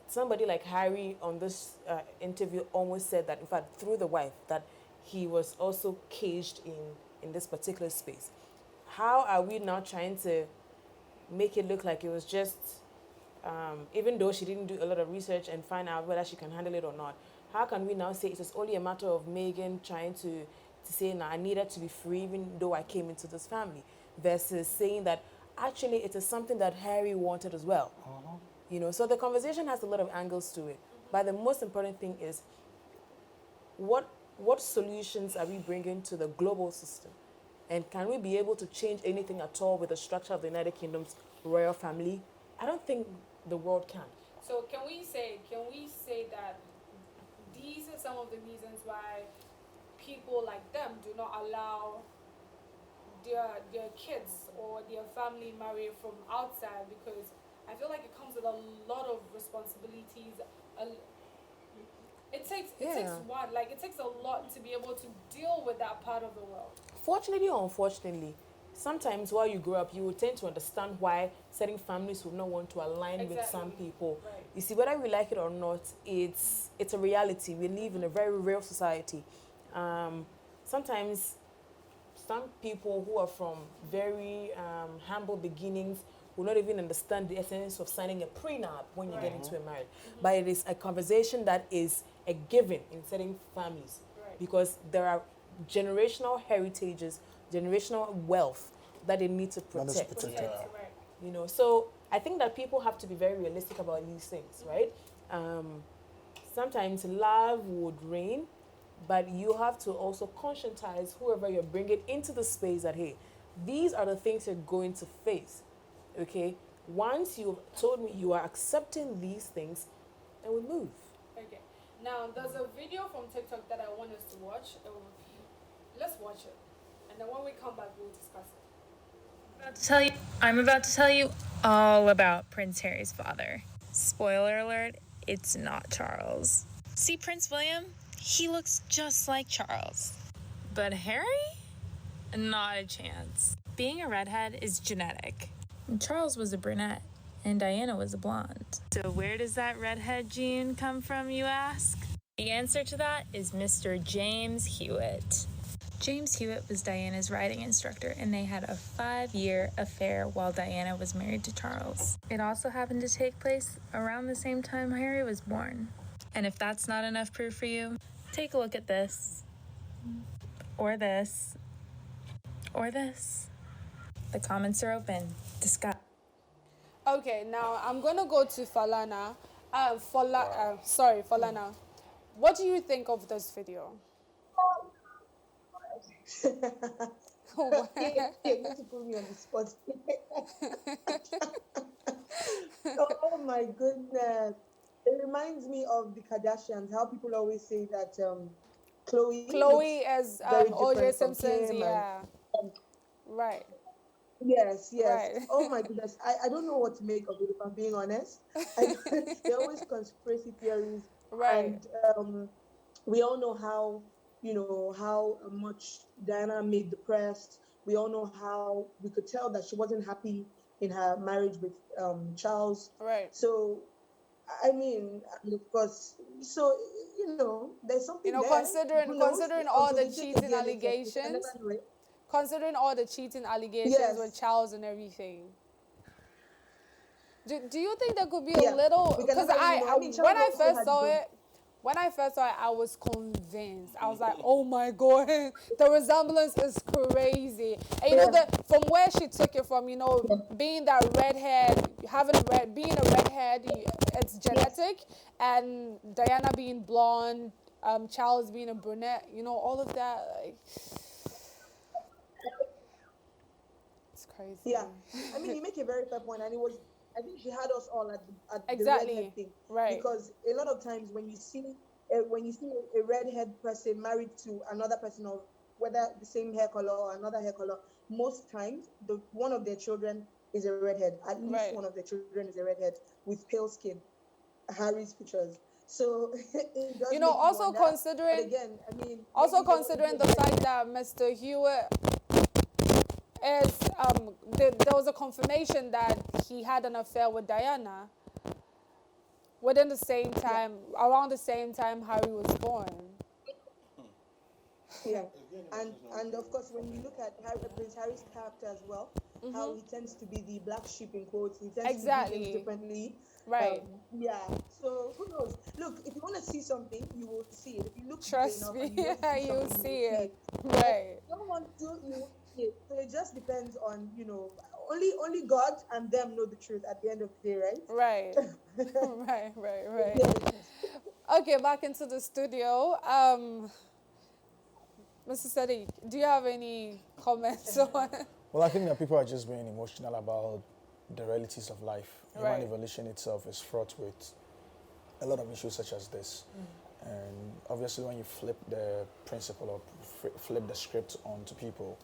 Somebody like Harry on this interview almost said that, in fact, through the wife, that he was also caged in this particular space. How are we now trying to make it look like it was just, even though she didn't do a lot of research and find out whether she can handle it or not, how can we now say it was only a matter of Meghan trying to say, no, I needed to be free even though I came into this family, versus saying that actually it is something that Harry wanted as well. So the conversation has a lot of angles to it. But the most important thing is what solutions are we bringing to the global system? And can we be able to change anything at all with the structure of the United Kingdom's royal family? I don't think the world can. So can we say that these are some of the reasons why people like them do not allow their kids or their family marry from outside? Because I feel like it comes with a lot of responsibilities. It takes a lot to be able to deal with that part of the world. Fortunately or unfortunately, sometimes while you grow up, you will tend to understand why certain families would not want to align with some people. Right. You see, whether we like it or not, it's a reality. We live in a very real society. Sometimes some people who are from very humble beginnings will not even understand the essence of signing a prenup when you get into a marriage. But it is a conversation that is a given in certain families, because there are generational heritages, generational wealth that they need to protect. So I think that people have to be very realistic about these things, right? Sometimes love would reign, but you have to also conscientize whoever you're bringing into the space that, hey, these are the things you're going to face, okay? Once you've told me you are accepting these things, then we move. Okay. Now, there's a video from TikTok that I want us to watch. Let's watch it. And then when we come back, we'll discuss it. I'm about to tell you all about Prince Harry's father. Spoiler alert, it's not Charles. See Prince William? He looks just like Charles. But Harry? Not a chance. Being a redhead is genetic. Charles was a brunette, and Diana was a blonde. So where does that redhead gene come from, you ask? The answer to that is Mr. James Hewitt. James Hewitt was Diana's riding instructor, and they had a 5-year affair while Diana was married to Charles. It also happened to take place around the same time Harry was born. And if that's not enough proof for you, take a look at this. Or this. Or this. The comments are open. Discuss. Okay, now I'm going to go to Falana. Falana. What do you think of this video? You're going to put me on the spot. Oh my goodness. It reminds me of the Kardashians, how people always say that Chloe looks as very OJ different from Simpson's, Kim. yeah. And Right. yes, yes. Right. Oh my goodness. I don't know what to make of it, if I'm being honest. There are always conspiracy theories. Right. And we all know how much Diana made the press. We all know how we could tell that she wasn't happy in her marriage with Charles. Right. So, I mean, and of course, so, there's something there. Considering all the cheating allegations. Considering all the cheating allegations with Charles and everything. Do you think there could be a little? Because when I first saw it, I was convinced. I was like, oh my God, the resemblance is crazy. And from where she took it from, being that redhead, being a redhead, it's genetic, and Diana being blonde, Charles being a brunette, all of that, like, it's crazy. Yeah, I mean, you make a very fair point, and I think she had us all at the redhead thing, right? Because a lot of times when you see a redhead person married to another person, or whether the same hair color or another hair color, most times one of their children is a redhead. At least one of their children is a redhead with pale skin. Harry's pictures. So it does also wonder. considering, but again, I mean, considering the fact that Mr. Hewitt is there was a confirmation that he had an affair with Diana within the same time, around the same time Harry was born. Yeah, and of course, when you look at Prince Harry's character as well, how he tends to be the black sheep in quotes, he tends to do things differently. Right. Yeah. So who knows? Look, if you want to see something, you will see it. If you look Trust me, you'll see it. Right. Right. If you don't want to, you will see it. So it just depends on, only God and them know the truth at the end of the day, right? Right. right. Yeah. Okay, back into the studio. Mr. Sadiq, do you have any comments on? Well, I think that people are just being emotional about the realities of life. Human evolution itself is fraught with a lot of issues such as this. And obviously when you flip the principle or flip the script onto people,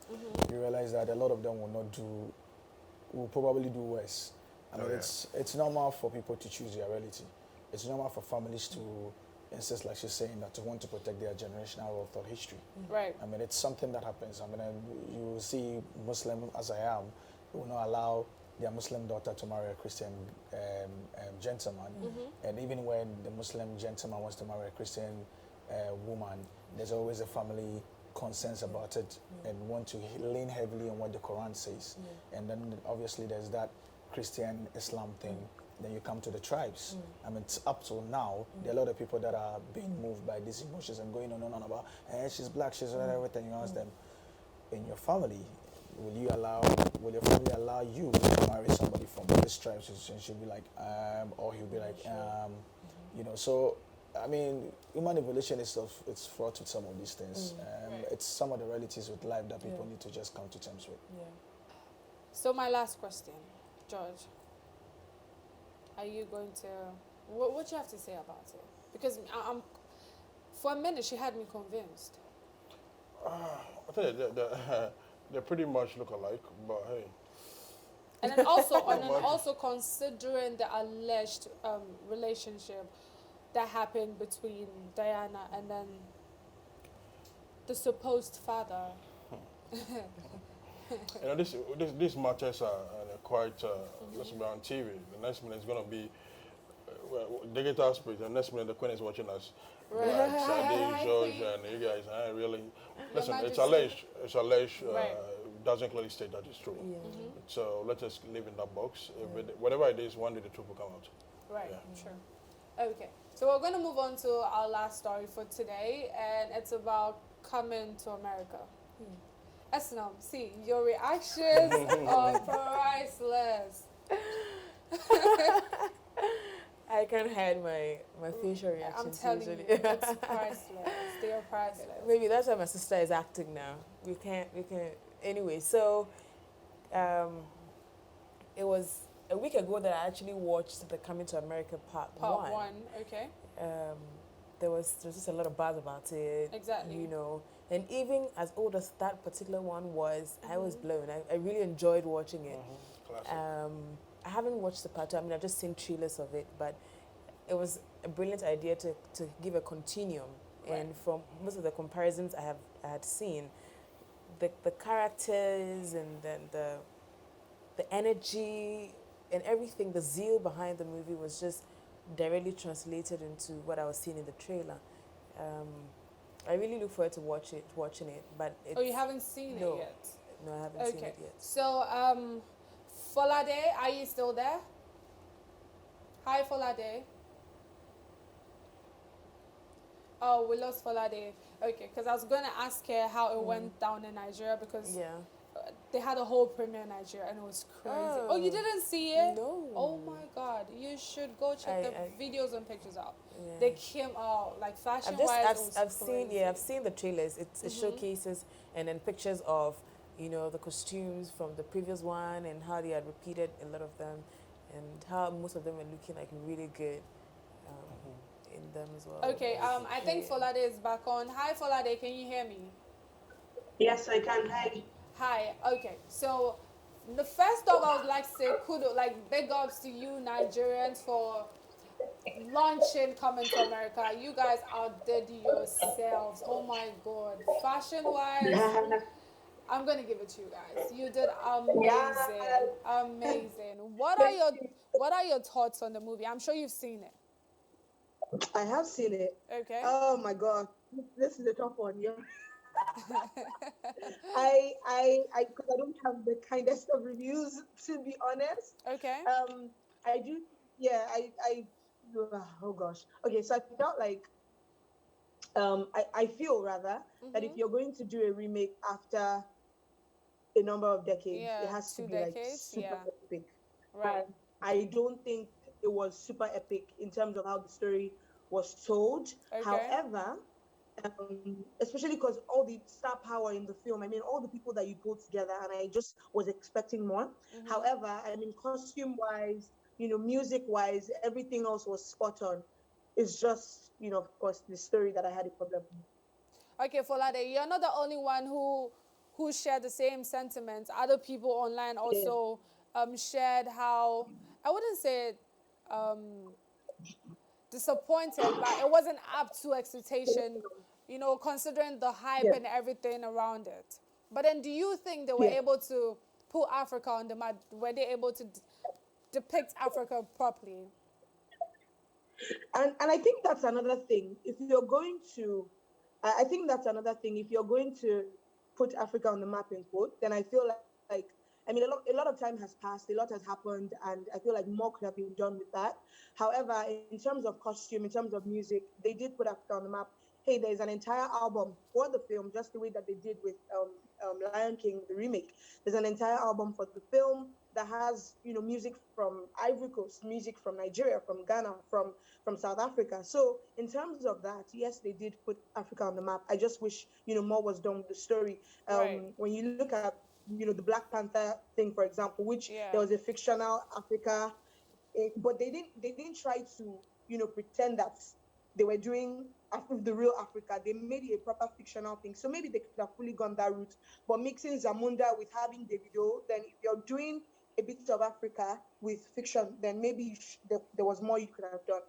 you realize that a lot of them will probably do worse. I mean, it's normal for people to choose their reality. It's normal for families to insist, like she's saying, that to want to protect their generational wealth or history. Right. I mean, it's something that happens. I mean, you will see Muslim as I am, who will not allow their Muslim daughter to marry a Christian gentleman. And even when the Muslim gentleman wants to marry a Christian woman, there's always a family concerns about it and want to lean heavily on what the Quran says. And then obviously there's that Christian Islam thing. Then you come to the tribes. I mean, it's up till now, there are a lot of people that are being moved by these emotions and going on and on about, she's black, she's everything. You ask them, in your family, will your family allow you to marry somebody from this tribe? And she'll be like, or he'll be like, so, I mean, human evolution itself, it's fraught with some of these things. It's some of the realities with life that people need to just come to terms with. So my last question, George. Are you going to, what do you have to say about it? Because for a minute she had me convinced. I think they pretty much look alike, but hey. And then also considering the alleged relationship that happened between Diana and then the supposed father. These matches are quite, let's be on TV. The next minute is going to be digital speed. The next minute the Queen is watching us. Sadiq, George, and you guys, really. Listen, it's alleged. It's alleged. Doesn't clearly state that it's true. So let's just live in that box. Whatever it is, one day the truth will come out. Right, sure. Okay, so we're going to move on to our last story for today, and it's about coming to America. Esnam, see, your reactions are priceless. I I can't hide my facial reactions. I'm telling usually. you, it's priceless. They are priceless. Maybe that's why my sister is acting now. We can't. Anyway, so it was a week ago that I actually watched the Coming to America Part 1. Part 1, okay. There was just a lot of buzz about it. Exactly. You know, and even as old as that particular one was, I was blown. I really enjoyed watching it. Classic. I haven't watched the part 2. I mean, I've just seen trailers of it, but it was a brilliant idea to give a continuum. Right. And from most of the comparisons I had seen, the characters and then the energy and everything, the zeal behind the movie was just directly translated into what I was seeing in the trailer. I really look forward to watching it, but Oh, you haven't seen it yet? No, I haven't seen it yet. So, Folade, are you still there? Hi, Folade. Oh, we lost Folade. Okay, because I was going to ask her how it went down in Nigeria, because they had a whole premiere in Nigeria and it was crazy. Oh, you didn't see it? No. Oh my God, you should go check the videos and pictures out. Yeah. They came out like fashion-wise. I've seen the trailers. It showcases and then pictures of, you know, the costumes from the previous one and how they had repeated a lot of them, and how most of them were looking like really good in them as well. Okay, I think Folade is back on. Hi, Folade, can you hear me? Yes, I can. Hi. Hi. Okay, so the first off, I would like to say kudos, like big ups to you Nigerians for launching Coming to America. You guys outdid yourselves. Oh my God. Fashion wise, I'm gonna give it to you guys. You did amazing. Amazing. What are your thoughts on the movie? I'm sure you've seen it. I have seen it. Okay. Oh my God, this is a tough one. Yeah. Because I don't have the kindest of reviews, to be honest. Okay. I do. Yeah. Oh gosh. Okay. So I felt like I feel rather that if you're going to do a remake after a number of decades, it has to be like super epic. Right. I don't think it was super epic in terms of how the story was told. Okay. However, especially because all the star power in the film, I mean, all the people that you pulled together, and I just was expecting more. However, I mean, costume-wise, you know, music-wise, everything else was spot on. It's just, you know, of course, the story that I had a problem with. Okay, Folade, you're not the only one who shared the same sentiments. Other people online also shared how, I wouldn't say disappointed, but it wasn't up to expectation, you know, considering the hype and everything around it. But then do you think they were able to put Africa on the map? Were they able to depict Africa properly? And I think that's another thing. If you're going to, I think that's another thing. If you're going to put Africa on the map in quote, then I feel like I mean, a lot of time has passed, a lot has happened, and I feel like more could have been done with that. However, in terms of costume, in terms of music, they did put Africa on the map. Hey, there's an entire album for the film, just the way that they did with Lion King, the remake. There's an entire album for the film that has, you know, music from Ivory Coast, music from Nigeria, from Ghana, from South Africa. So in terms of that, yes, they did put Africa on the map. I just wish, you know, more was done with the story. When you look at, you know, the Black Panther thing, for example, which there was a fictional Africa, but they didn't try to, you know, pretend that they were doing the real Africa. They made it a proper fictional thing. So maybe they could have fully gone that route. But mixing Zamunda with having Davido, then if you're doing a bit of Africa with fiction, then maybe there was more you could have done.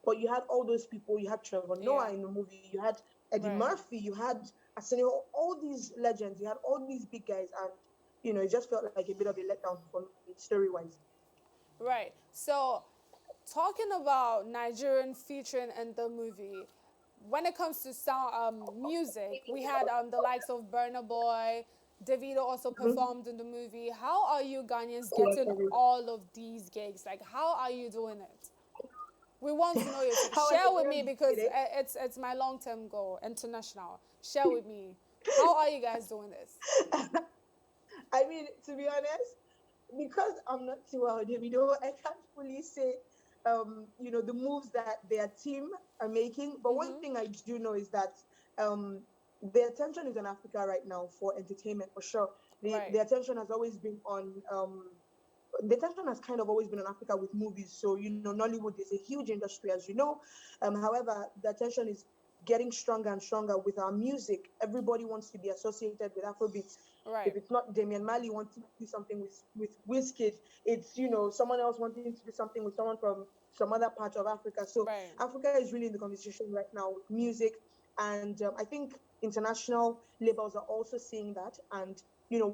But you had all those people. You had Trevor Noah in the movie. You had Eddie Murphy. You had Arsenio. All these legends. You had all these big guys, and you know, it just felt like a bit of a letdown for me, story-wise. Right. So, talking about Nigerian featuring in the movie, when it comes to sound music, we had the likes of Burna Boy. Davido also performed in the movie. How are you Ghanaians getting all of these gigs? Like, how are you doing it? We want to know your share with me, because it's my long-term goal, international. Share with me. How are you guys doing this? I mean, to be honest, because I'm not too well, Davido, I can't fully say the moves that their team are making. But one thing I do know is that the attention is on Africa right now for entertainment, for sure. The attention has always been on the attention has kind of always been on Africa with movies. So, Nollywood is a huge industry, as you know. However, the attention is getting stronger and stronger with our music. Everybody wants to be associated with Afrobeats. If it's not Damian Marley wanting to do something with Wizkid, it's, someone else wanting to do something with someone from some other part of Africa. So Africa is really in the conversation right now with music. And I think international labels are also seeing that and,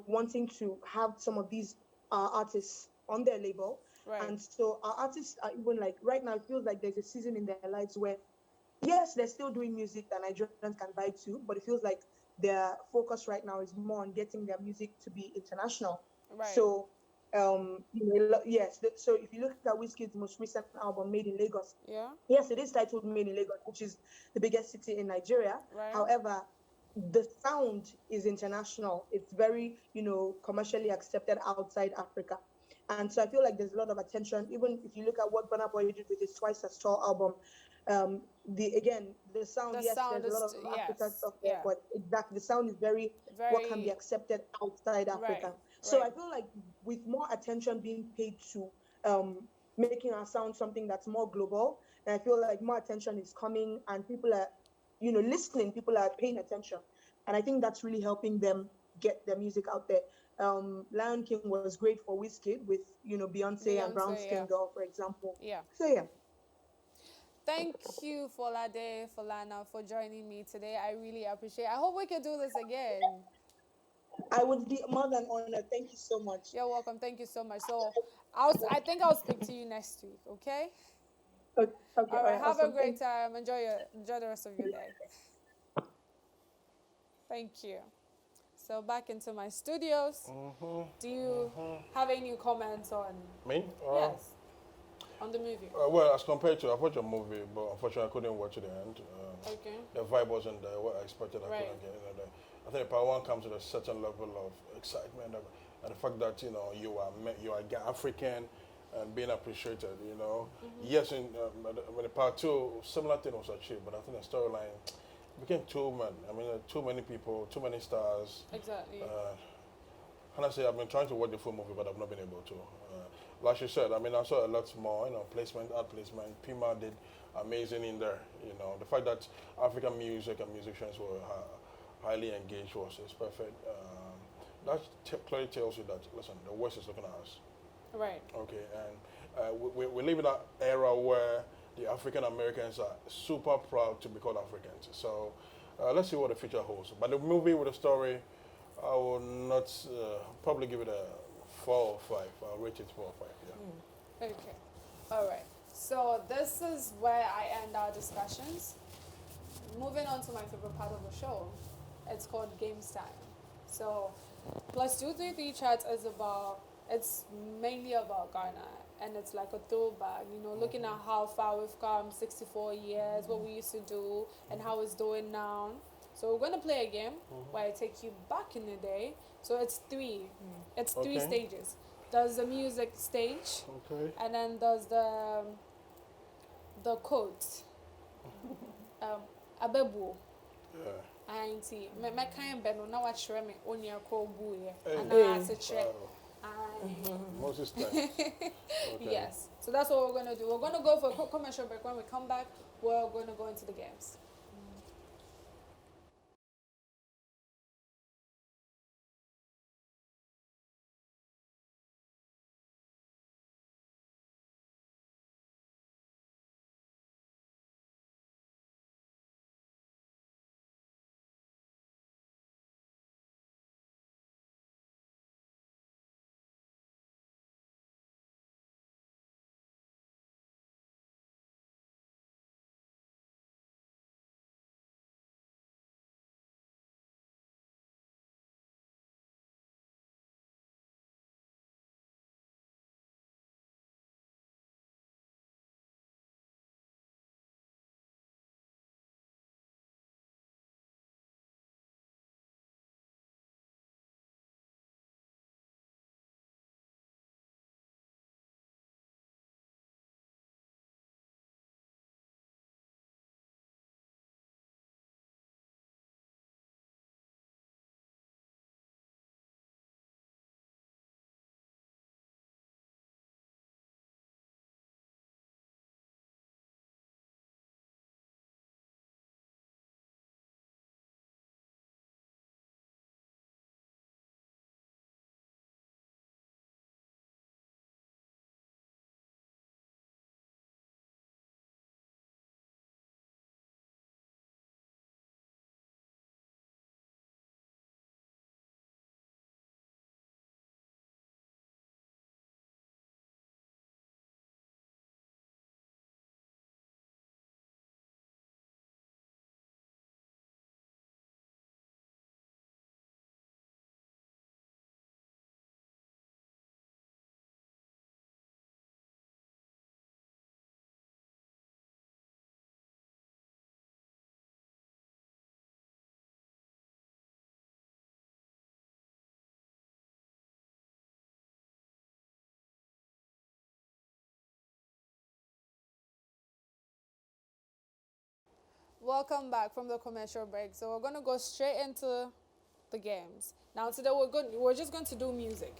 wanting to have some of these artists on their label. And so our artists are even like, right now, it feels like there's a season in their lives where, yes, they're still doing music that Nigerians can vibe to, but it feels like their focus right now is more on getting their music to be international. So, yes. So if you look at Wizkid's most recent album, Made in Lagos, yes, it is titled Made in Lagos, which is the biggest city in Nigeria. However, the sound is international. It's very, commercially accepted outside Africa. And so I feel like there's a lot of attention. Even if you look at what Burna Boy did with his Twice as Tall album, the sound, yes, there's a lot of African stuff there, but exactly the sound is very what can be accepted outside Africa. So I feel like with more attention being paid to making our sound something that's more global, and I feel like more attention is coming and people are, listening, people are paying attention. And I think that's really helping them get their music out there. Lion King was great for Wizkid with, Beyonce and Brown Skin Girl, for example. So yeah. Thank you, Folade, Folana, for joining me today. I really appreciate it. I hope we can do this again. I would be more than honored. Thank you so much. You're welcome. Thank you so much. So I think I'll speak to you next week, okay? Okay. All right. Have Awesome. a great time. Enjoy the rest of your day. Thank you. So back into my studios. Do you have any comments on Me? yes, on the movie? Well, as compared to, I watched a movie, but unfortunately I couldn't watch it to the end. Okay. The vibe wasn't there, what I expected. I couldn't get it. I think part one comes with a certain level of excitement, and the fact that you are African and being appreciated. Yes, in the part two, similar thing was achieved, but I think the storyline became too many people, too many stars. Exactly. Honestly, I've been trying to watch the full movie, but I've not been able to. Like you said, I saw a lot more, placement, art placement. Pima did amazing in there. The fact that African music and musicians were highly engaged is perfect. That clearly tells you that, listen, the West is looking at us. Right. Okay, and we live in an era where the African Americans are super proud to be called Africans. So let's see what the future holds. But the movie with the story, I will not probably give it a 4 or 5. I'll rate it 4 or 5. Yeah. Okay. All right. So this is where I end our discussions. Moving on to my favorite part of the show. It's called Games Time. So Plus 233 Chat it's mainly about Ghana. And it's like a throwback, looking at how far we've come, 64 years, what we used to do, and how it's doing now. So we're going to play a game where I take you back in the day. So it's 3. It's 3 stages. There's the music stage. Okay. And then there's the quotes. Abebu. Yeah. I see. Me kind beno na watch me only a call buye. And I say check. Moses time. Okay. Yes. So that's what we're going to do. We're going to go for a quick commercial break. When we come back, we're going to go into the games. welcome back from the commercial break. So we're gonna go straight into the games. Now today we're just going to do music.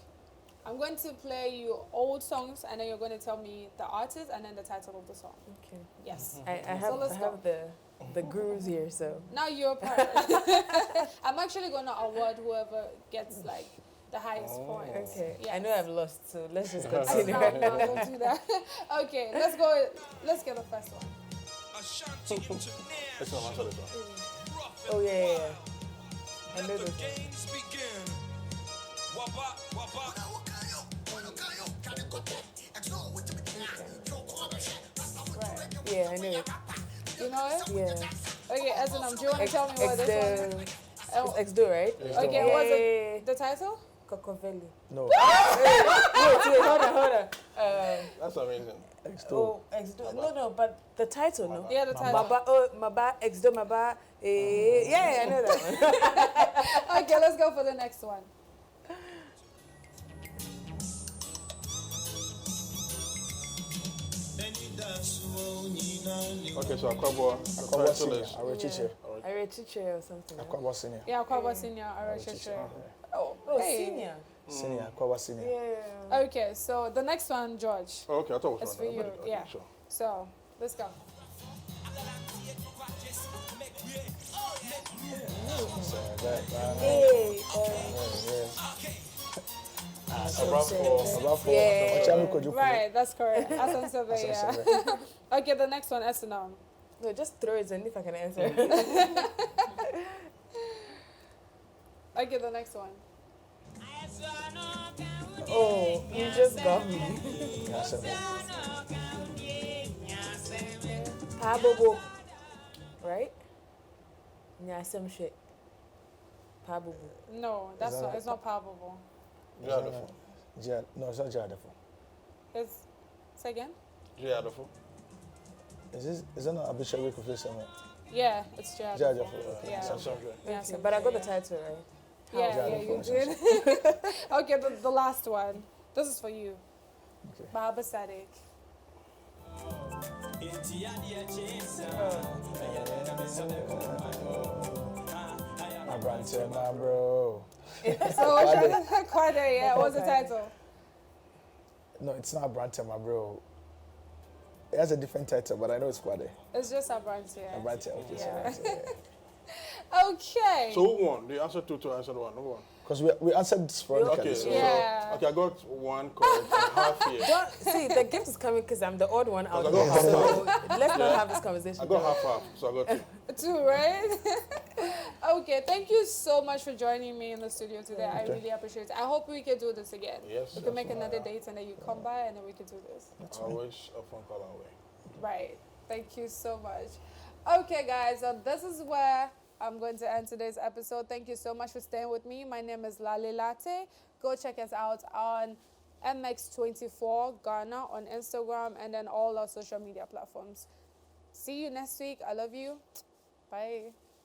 I'm going to play you old songs, and then you're going to tell me the artist and then the title of the song. Okay. Yes. I have the gurus here, so. Now you're part. I'm actually going to award whoever gets like the highest points. Okay. Yes. I know I've lost, so let's just No, continue. don't do that. Okay, let's go. Let's get the first one. Let's not answer this one. Oh yeah. I know this. Right. Yeah, I know it. You know it? Yeah. Okay, Ezenam, do you want to tell me what this one is? It's Exdo, right? Okay, what's the title? Cocovelli. No. Wait, hold on. That's amazing. Oh, Exdo. No, but the title, no? Yeah, the title. Maba, Exdo, Maba. Yeah, I know that one. Okay, let's go for the next one. Okay, so Akwabo. Akwaba Senior, Is Arechiche. Arechiche or something. Right? Akwaba Senior. Yeah, Kwaba Senior, Arechiche. Oh, Oh, hey. senior. Senior, Akwaba Senior. Yeah. Okay, so the next one, George. Oh, okay, I thought it was It's for one. you, Okay, yeah. sure. So, let's go. Hey. Right, that's correct. Asan Sebe, yeah. Okay, the next one, Esenam. No, just throw it in if I can answer. Okay, the next one. Oh, you just got me. Pabobo. Right? Nyasem shit. Pabobo. No, that's not. It's not palpable. Jadafo. No, it's not Jadafo. It's say again. Jadafo. Is that not Abishagwe Kofi Samuel? Yeah, it's Jadafo. Jadafo, okay. Yeah. Yeah, Okay, but I got the title right. Yeah, you did. Okay, the last one. This is for you. Okay. Baba Sadiq. Abrante, my bro. So, Kwade, yeah, what's the title? No, it's not Abrante, my bro. It has a different title, but I know it's Kwade. It's just Abrante. Yeah. Abrante, okay, Yeah. so yeah. Okay. So who won? The answer two to answer one. Who won? Because we answered sporadically. Okay, so Yeah. okay, I got one correct and half here. Don't see the gift is coming because I'm the odd one out I there. got So let's not have this conversation. I got half, so I got two. Two, right? Okay, thank you so much for joining me in the studio today. I really appreciate it. I hope we can do this again. Yes. We can make another date and then you come by and then we can do this. I wish a phone call away. Right. Thank you so much. Okay, guys, so this is where I'm going to end today's episode. Thank you so much for staying with me. My name is Lale Latte. Go check us out on MX24 Ghana on Instagram and then all our social media platforms. See you next week. I love you. Bye.